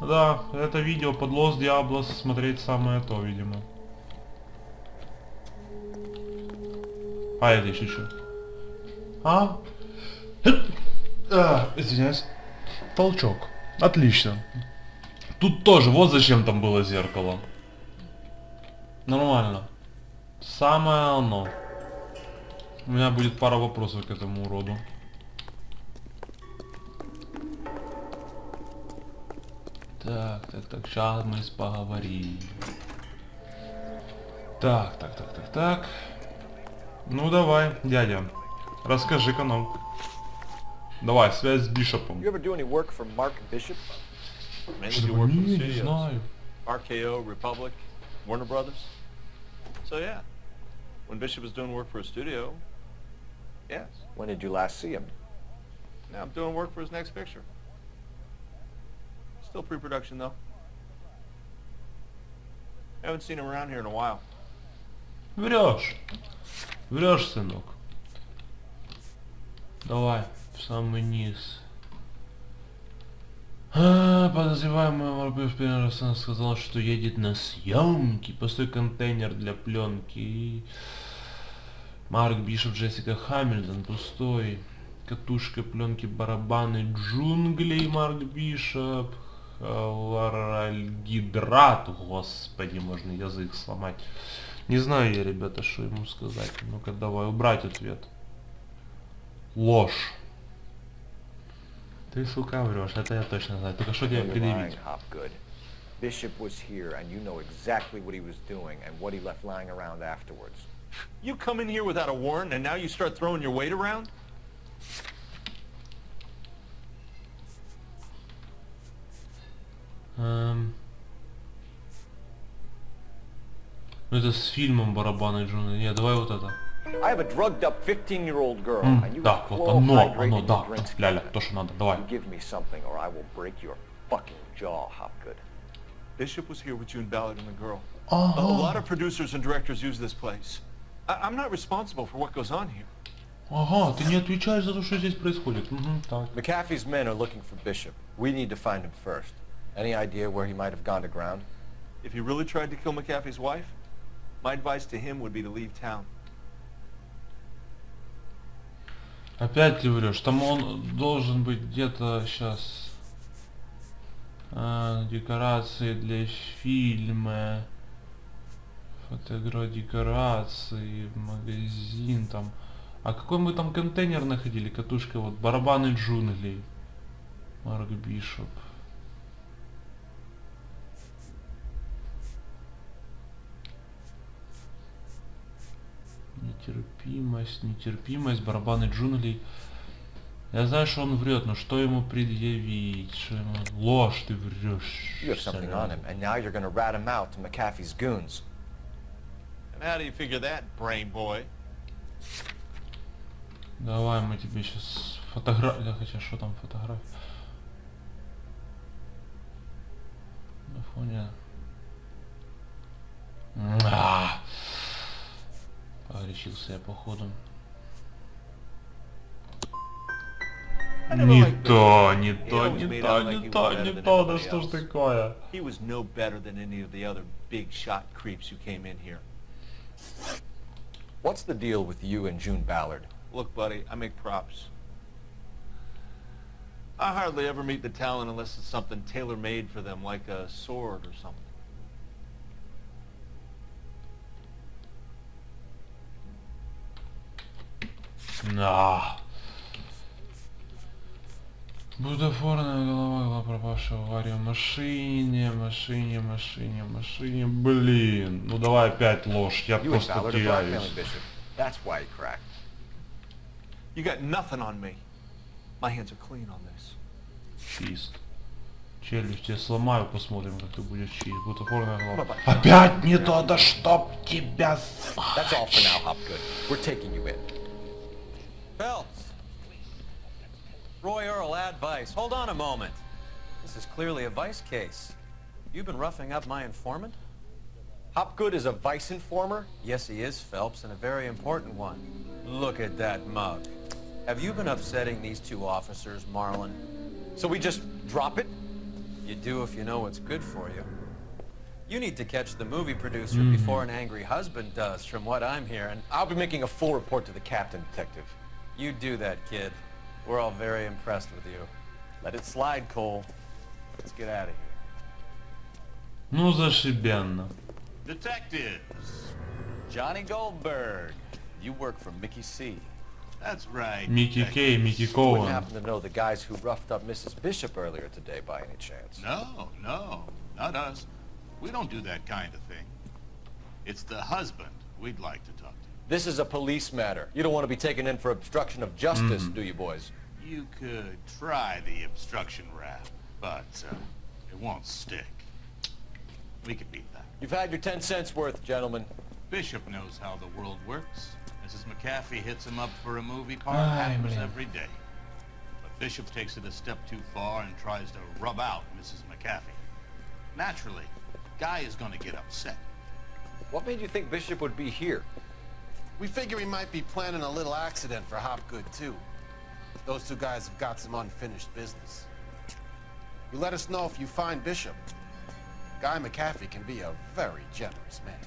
Да, это видео под Лос Диаблос смотреть самое то, видимо. А это еще что? Извиняюсь. Толчок. Отлично. Тут тоже, вот зачем там было зеркало. Нормально. Самое оно. У меня будет пара вопросов к этому уроду. Так, сейчас мы поговорим. Так. Ну давай, дядя. Расскажи-ка нам. Давай, связь с Бишопом. You ever do any work for Mark Bishop? Mainly do work for the Не studios. знаю. RKO, Republic, Warner Brothers. So yeah, when Bishop was doing work for a studio, yes. When did you last see him? Now I'm doing work for his next picture. Still pre-production though. Haven't seen him around here in a while. Врешь. Врешь, сынок. Давай, в самый низ. Подозреваемый Марк первый раз сказал, что едет на съемки. Пустой контейнер для пленки. Марк Бишоп, Джессика Хамильтон, пустой. Катушка пленки, барабаны джунглей, Марк Бишоп. Хлоральгидрат, господи, можно язык сломать. Не знаю я, ребята, что ему сказать. Ну-ка, давай, убрать ответ. Ложь. Ты, сука, врешь, это я точно знаю. Только что тебе предъявить? Bishop was here, and you know exactly what he was doing and what he left lying around afterwards. You come in here without a warrant, and now you start throwing your weight around? Ну это с фильмом «Барабаны джунгли». Нет, давай вот это. I have a drugged-up 15-year-old girl, and you Да, вот оно, да, ля-ля, то, что надо, давай. Give me something, or I will break your fucking jaw, Hopgood. Bishop was here with June Ballard and the girl. A lot of producers and directors use this place. I'm not responsible for what goes on here. Ага, ты не отвечаешь за то, что здесь происходит. Так. McAfee's men are looking for Bishop. We need to find him first. Any idea where he might have gone to ground? If he really tried to kill McAfee's wife, my advice to him would be to leave town. Опять ты врешь. Там он должен быть где-то сейчас. Декорации для фильма. Фотографии, декорации, магазин там. А какой мы там контейнер находили? Катушка вот. Барабаны джунглей. Марк Бишоп. Нетерпимость, нетерпимость, барабаны джунглей. Я знаю, что он врет, но что ему предъявить? Что ему... Ложь, ты врешь. You have something on him, and now you're gonna rat him out to McAfee's goons. And how do you figure that, brain boy? Давай мы тебе сейчас фотографию, хотя что там фотография? На фоне. Погорячился я походу. Не то, не то, не то, не то, не то, да что ж такое? He was no better than any of the other big shot creeps who came in here. What's the deal with you and June Ballard? Look, buddy, I make props. I hardly ever meet the talent unless it's something tailor-made for them, like a sword or something. Бутафорная голова пропавшая в аварии в машине. Блин. Ну давай опять ложь, я просто теряюсь. That's why he cracked. You got nothing on me. My hands are clean on this. Чист. Челюсть я сломаю, посмотрим, как ты будешь чист. Бутафорная голова. Опять не то, да чтоб тебя... That's all for now, Hopgood. We're taking you in. Phelps! Roy Earl, ad vice. Hold on a moment. This is clearly a vice case. You've been roughing up my informant? Hopgood is a vice informer? Yes, he is, Phelps, and a very important one. Look at that mug. Have you been upsetting these two officers, Marlon? So we just drop it? You do if you know what's good for you. You need to catch the movie producer before an angry husband does, from what I'm hearing. I'll be making a full report to the captain, Detective. You do that, kid. We're all very impressed with you. Let it slide, Cole. Let's get out of here. Ну зашибенно. Detectives. Johnny Goldberg. You work for Mickey C. That's right. Mickey K, Mickey You Cohen. wouldn't happen to know the guys who roughed up Mrs. Bishop earlier today by any chance? No, not us. We don't do that kind of thing. It's the husband we'd like to talk to. This is a police matter. You don't want to be taken in for obstruction of justice, do you, boys? You could try the obstruction rap, but it won't stick. We could beat that. You've had your 10 cents worth, gentlemen. Bishop knows how the world works. Mrs. McAfee hits him up for a movie part. Happens every day. But Bishop takes it a step too far and tries to rub out Mrs. McAfee. Naturally, Guy is going to get upset. What made you think Bishop would be here? We figure he might be planning a little accident for Hopgood, too. Those two guys have got some unfinished business. You let us know if you find Bishop. Guy McAfee can be a very generous man.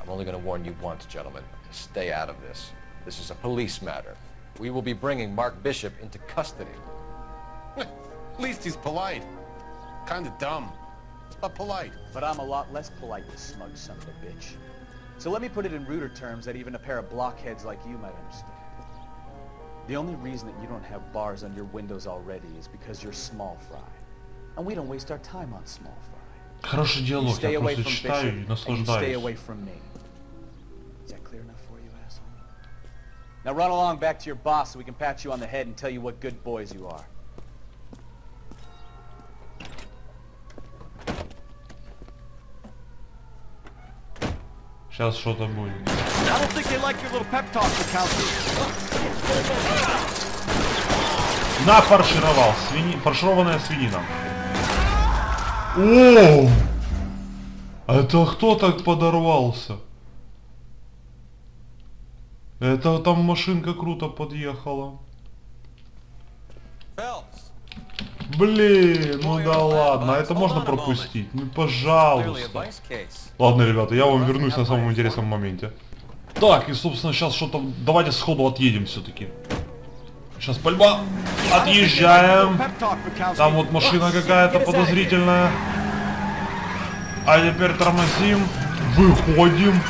I'm only going to warn you once, gentlemen. Stay out of this. This is a police matter. We will be bringing Mark Bishop into custody. At least he's polite. Kind of dumb, but polite. But I'm a lot less polite, you smug son of a bitch. So let me put it in ruder terms that even a pair of blockheads like you might understand. The only reason that you don't have bars on your windows already is because you're small fry. And we don't waste our time on small fry. Хороший диалог, я просто читаю и наслаждаюсь. Stay away from me. Is that clear enough for you, asshole? Now run along back to your boss so we can pat you on the head and tell you what good boys you are. Сейчас что-то будет. I don't think they like your little pep talk, Нафаршировал. Фаршированная свинина. О! Это кто так подорвался? Это там машинка круто подъехала. Блин, ну да ладно, это можно пропустить? Ну пожалуйста. Ладно, ребята, я вам вернусь на самом интересном моменте. Так, и собственно сейчас что-то... Давайте сходу отъедем все-таки. Сейчас пальба. Отъезжаем. Там вот машина какая-то подозрительная. А теперь тормозим. Выходим.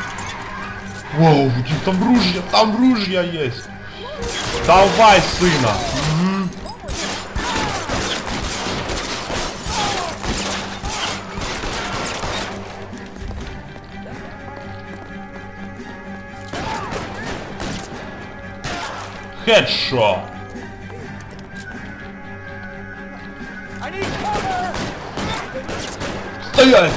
Вау, там ружья есть. Давай, сына. Угу. Хедшот. Стоять!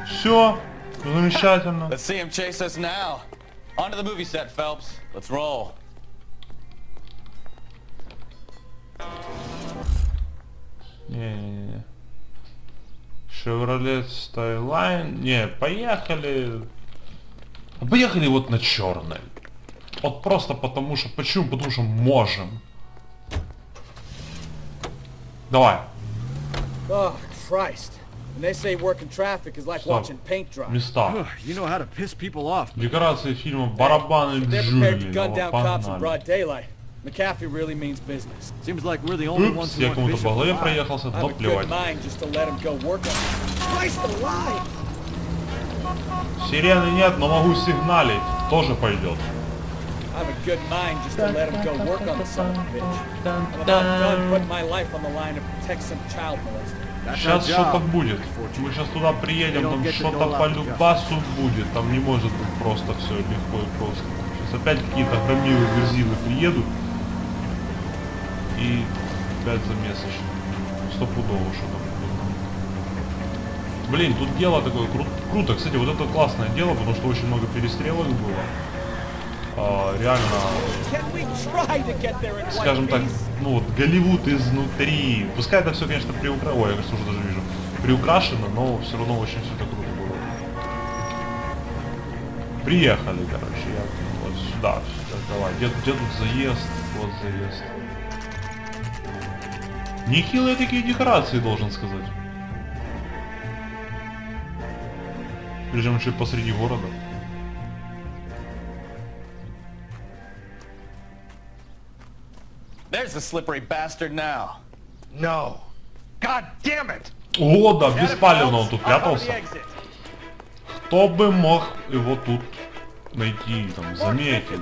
Все, замечательно. Let's see him chase us now. Onto the movie set, Phelps. Let's roll. Не-не-не. Chevrolet Skyline. Не, поехали. Поехали вот на черный. Вот просто потому что... Почему? Потому что можем. Давай. Oh, Christ. And they say working traffic is like watching paint dry. Места. You know how to piss people off. Декорации фильма «Барабаны Джули». Gun down cops in broad daylight. McAfee really means business. Seems like we're the only ones Упс, who я want кому-то по Bishop голове alive. проехался, но плевать. Сирены нет, но могу сигналить. Тоже пойдет. I have a good mind just to let him go work on the son of a bitch. I'm about done putting my life on the line to protect some child molester. Сейчас что-то будет. Мы сейчас туда приедем, там что-то по любасу будет. Там не может быть просто все легко и просто. Сейчас опять какие-то громилы, верзилы приедут. И опять замесочек. Стопудово что-то. Блин, тут дело такое круто. Кстати, вот это классное дело, потому что очень много перестрелок было. Реально, скажем так, ну вот Голливуд изнутри. Пускай это все, конечно, приукрашено. Ой, я, кажется, уже даже вижу. Приукрашено, но все равно очень все это круто было. Приехали, короче, я вот сюда. Давай, где тут заезд? Вот заезд. Нехилые такие декорации, должен сказать. Причем еще и посреди города. There's the slippery bastard now. No. God damn it! О, да, беспалевно он тут прятался. Кто бы мог его тут найти, там, заметить?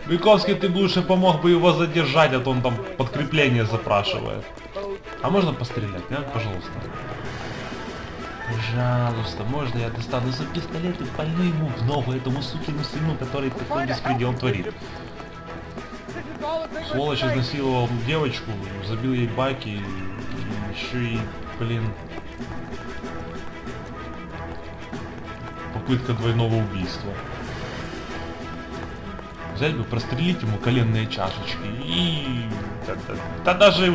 Виковский, ты бы лучше помог бы его задержать, а то он там подкрепление запрашивает. А можно пострелять, а? Пожалуйста. Пожалуйста, можно я достану за пистолет и пальну ему в ногу этому сукину сыну, который такой беспредел творит. Сволочь изнасиловал девочку, забил ей баки, и еще и, блин, попытка двойного убийства. Взять бы, прострелить ему коленные чашечки и... Да даже и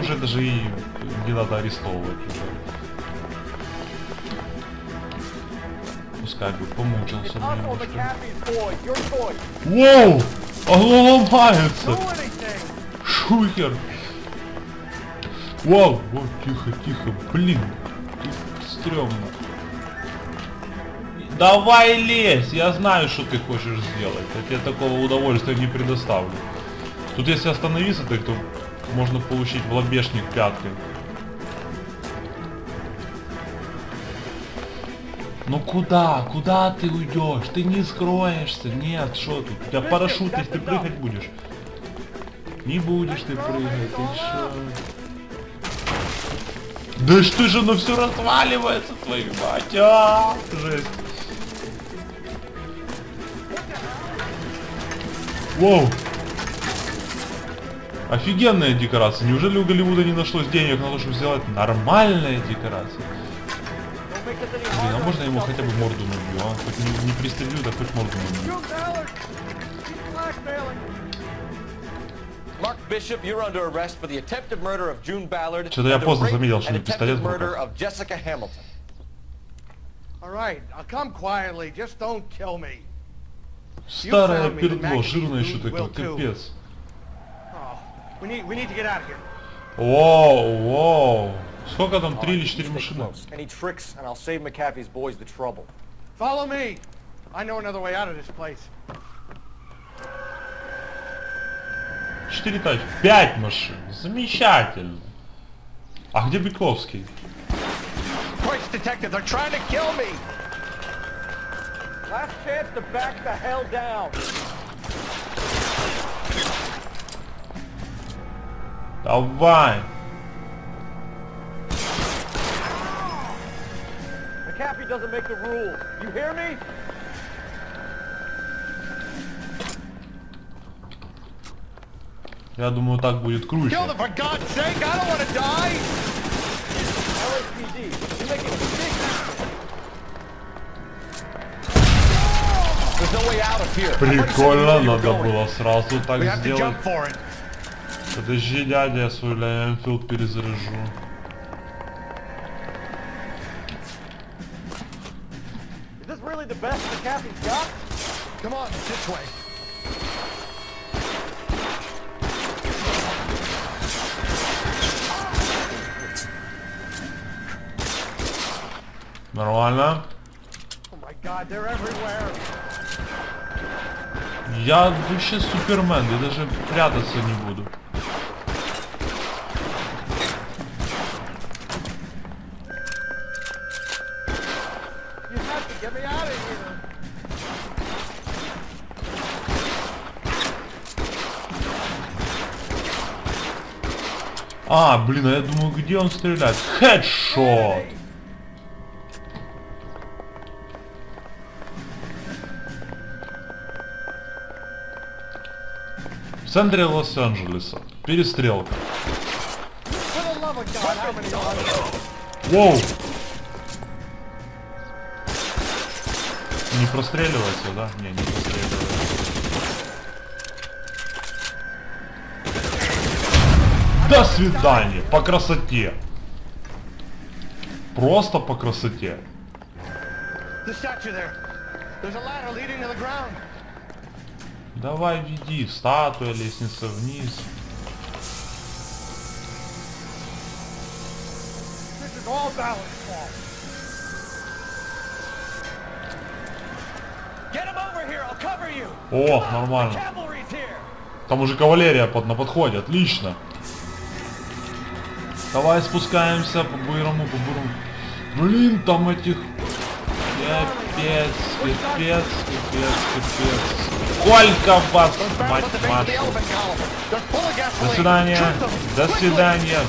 не надо арестовывать уже. Пускай бы помучился немножко. Воу! Оно ломается! Шухер! Вау! Вот, тихо, тихо, блин! Тут стрёмно. Давай лезь! Я знаю, что ты хочешь сделать. Я тебе такого удовольствия не предоставлю. Тут если остановиться, то можно получить в лобешник пяткой. Ну куда? Куда ты уйдешь? Ты не скроешься. Нет, что тут? У тебя парашют, если ты прыгать будешь. Не будешь ты прыгать, ты что? Да что же оно все разваливается, твою мать, жесть. Воу. Офигенная декорация. Неужели у Голливуда не нашлось денег на то, чтобы сделать нормальные декорации? Блин, а можно я ему хотя бы морду набью, а? Хоть не пристрелю, да хоть морду набью. Что-то я поздно заметил, что у него пистолет в руках. Старое пердло, жирное еще такое, капец. Воу, воу. Сколько там, 3 или 4 машины? Follow me. I know another way out of this place. 4 тачки, 5 машин. Замечательно. А где Бековский? Christ, detective, they're trying to kill me. Last chance to back the hell down. Давай. McAfee doesn't make the rules. You hear me? Я думаю, так будет круче. Kill them for God's sake! I don't want to die! LAPD, you're making a big mistake. There's no way out of here. Прикольно, надо было сразу так We have to сделать. jump for it. Подожди, дядя, я свой Энфилд перезаряжу. Is this really the best McAfee's got? Come on, this way. Нормально. Oh my God, they're everywhere. Я вообще Супермен, я даже прятаться не буду. You have to get me out of here. А, блин, а я думаю, где он стреляет? Хедшот! В центре Лос-Анджелеса. Перестрелка. Воу! Не простреливается, да? Не простреливается. До свидания! По красоте! Просто по красоте. The statue there. There's a ladder leading to the ground. Давай веди, статуя, лестница вниз. This is all Ballard's fault. Get him over here, I'll cover you. О, нормально. Cavalry's here. Там уже кавалерия на подходе, отлично. Давай спускаемся по-бырому, по-бырому. Блин, там этих... Капец, капец, капец, капец. Сколько вас, мать вашу. До свидания, до свидания.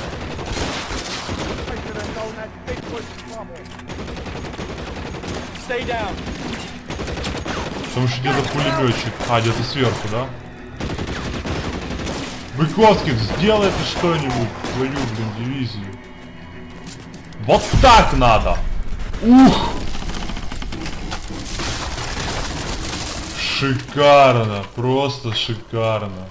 Там еще где-то пулеметчик. А, где-то сверху, да? Быковский, сделай ты что-нибудь, твою, блин, дивизию. Вот так надо! Ух! Шикарно, просто шикарно.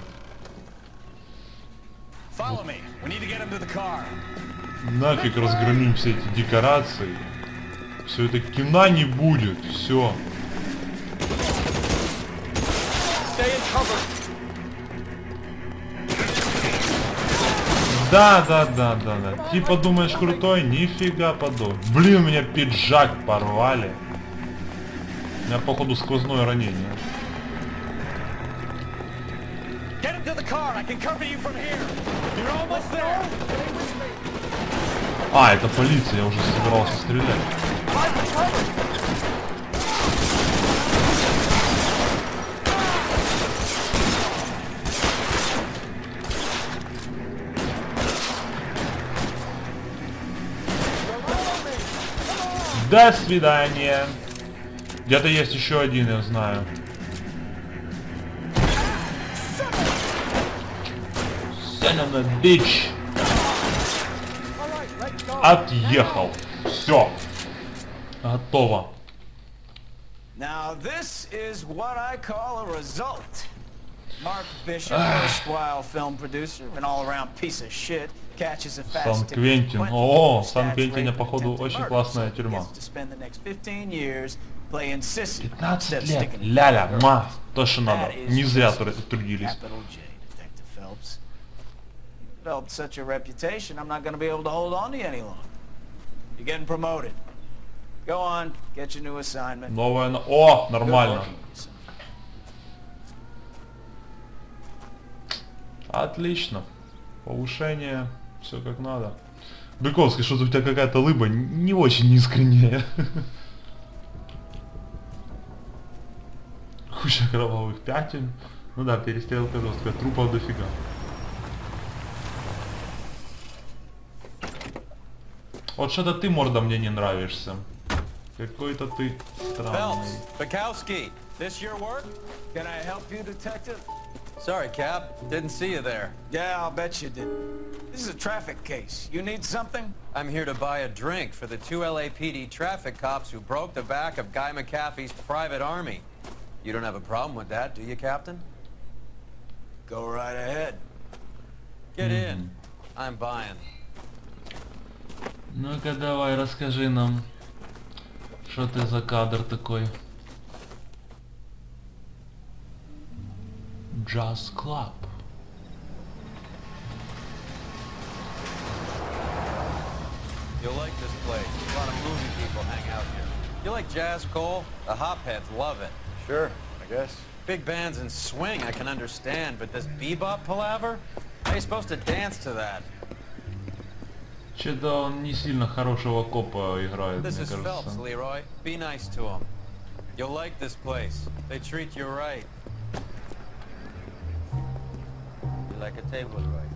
Нафиг разгромим все эти декорации. Все это кино не будет, все. Да. Типа думаешь крутой? Нифига подобного. Блин, у меня пиджак порвали. У меня походу сквозное ранение. А, это полиция, я уже собирался стрелять. До свидания. Где-то есть еще один, я знаю. Son of a bitch. Отъехал. Все. Готово. Now this is what I call a result. Mark Bishop, erstwhile film producer, an all-around piece of shit, catches a fast Сан-Квентин. О, Сан-Квентине, походу, очень классная тюрьма. 15 лет. Ля-ля, ма. То, что надо. Не зря трудились. Developed such a reputation, I'm not going to be able to hold on to you any longer. You're getting promoted. Go on, get your new assignment. Новая... О, нормально. Отлично. Повышение. Все как надо. Быковский, что-то у тебя какая-то лыба не очень искренняя. Куча кровавых пятен. Ну да, перестрелка жесткая. Трупов дофига. Вот что-то ты, морда, мне не нравишься. Какой-то ты странный. Phelps, Bukowski, this your work? Can I help you, detective? Sorry, Cap. Didn't see you there. Yeah, I'll bet you did. This is a traffic case. You need something? I'm here to buy a drink for the 2 LAPD traffic cops who broke the back of Guy McAfee's private army. You don't have a problem with that, do you, Captain? Go right ahead. Get in. I'm buying. Ну-ка давай, расскажи нам, что ты за кадр такой. Jazz Club. You'll like this place. A lot of movie people hang out here. You like jazz, Cole? The hopheads love it. Sure, I guess. Big bands and swing I can understand, but this bebop palaver? How are you supposed to dance to that? Че-то он не сильно хорошего копа играет, This мне is Phelps, кажется. Leroy. Be nice to him. You'll like this place. They treat you right. You like a table, Roy?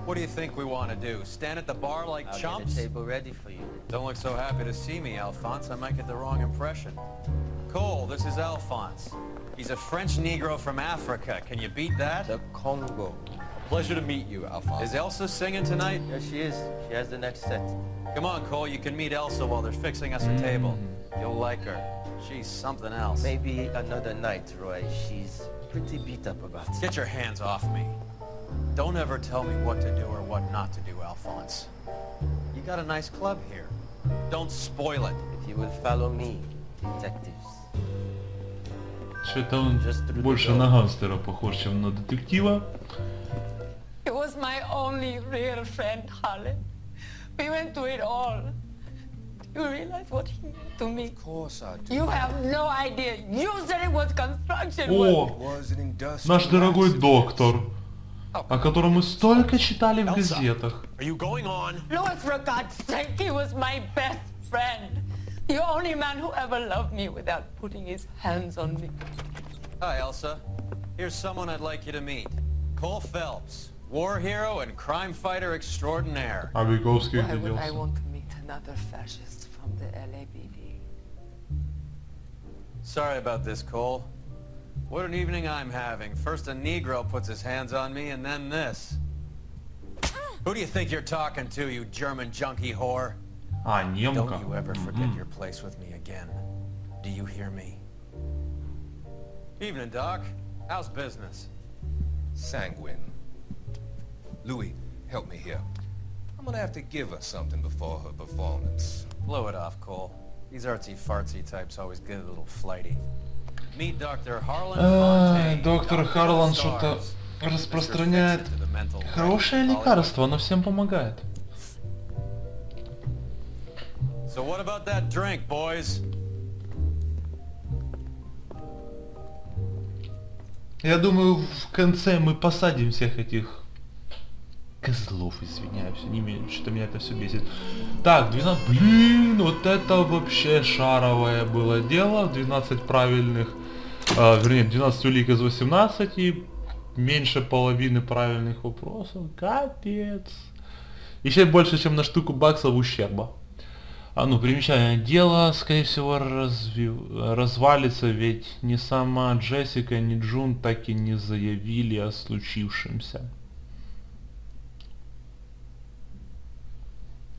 What do you think we want to do? Stand at the bar like I'll chumps? get a table ready for you. Don't look so happy to see me, Alphonse. I might get the wrong impression. Cole, this is Alphonse. He's a French Negro from Africa. Can you beat that? The Congo. Pleasure to meet you, Alphonse. Is Elsa singing tonight? Yes, she is. She has the next set. Come on, Cole. You can meet Elsa while they're fixing us a table. You'll like her. She's something else. Maybe another night, Roy. She's pretty beat up about it. Get your hands off me. Don't ever tell me what to do or what not to do, Alphonse. You got a nice club here. Don't spoil it. If you will follow me, detectives. Что-то он больше на гангстера похож, чем на детектива. He was my only real friend, Harlan. We went through it all. You realize what he meant to me? Of course I do. You have no idea. You said it was construction О, work. наш дорогой доктор, о котором мы столько читали в газетах. Are you going on? Louis, for God's sake, he was my best friend. The only man who ever loved me without putting his hands on me. Hi, Elsa. Here's someone I'd like you to meet. Cole Phelps, war hero and crime fighter extraordinaire. А Беговский Why would I огляделся. want to meet another fascist from the LAPD? Sorry about this, Cole. What an evening I'm having. First a Negro puts his hands on me, and then this. Who do you think you're talking to, you German junkie whore? А, немка. Don't you ever forget your place with me again. Do you hear me? Evening, Doc. How's business? Sanguine. Louis, help me here. I'm gonna have to give her something before her performance. Blow it off, Cole. These artsy-fartsy types always get a little flighty. Meet Dr. Harlan Fontaine. Доктор Харлан что-то распространяет хорошее лекарство, оно всем помогает. So what about that drink, boys? Я думаю, в конце мы посадим всех этих козлов, извиняюсь, что-то меня это все бесит. Так, 12, блин, вот это вообще шаровое было дело, 12 правильных, вернее, 12 улик из 18 и меньше половины правильных вопросов, капец. Еще больше, чем на штуку баксов ущерба. А ну, примечание. Дело, скорее всего, развалится, ведь ни сама Джессика, ни Джун так и не заявили о случившемся.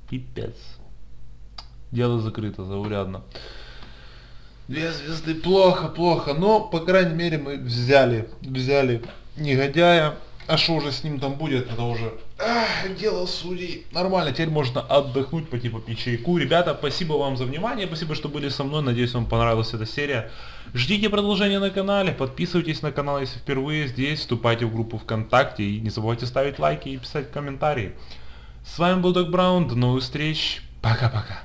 Пипец. Дело закрыто, заурядно. 2 звезды, плохо, но, по крайней мере, мы взяли негодяя. А что уже с ним там будет, это уже дело судей. Нормально, теперь можно отдохнуть, пойти попить чайку. Ребята, спасибо вам за внимание, спасибо, что были со мной. Надеюсь, вам понравилась эта серия. Ждите продолжения на канале, подписывайтесь на канал, если впервые здесь, вступайте в группу ВКонтакте и не забывайте ставить лайки и писать комментарии. С вами был Док Браун, до новых встреч, пока-пока.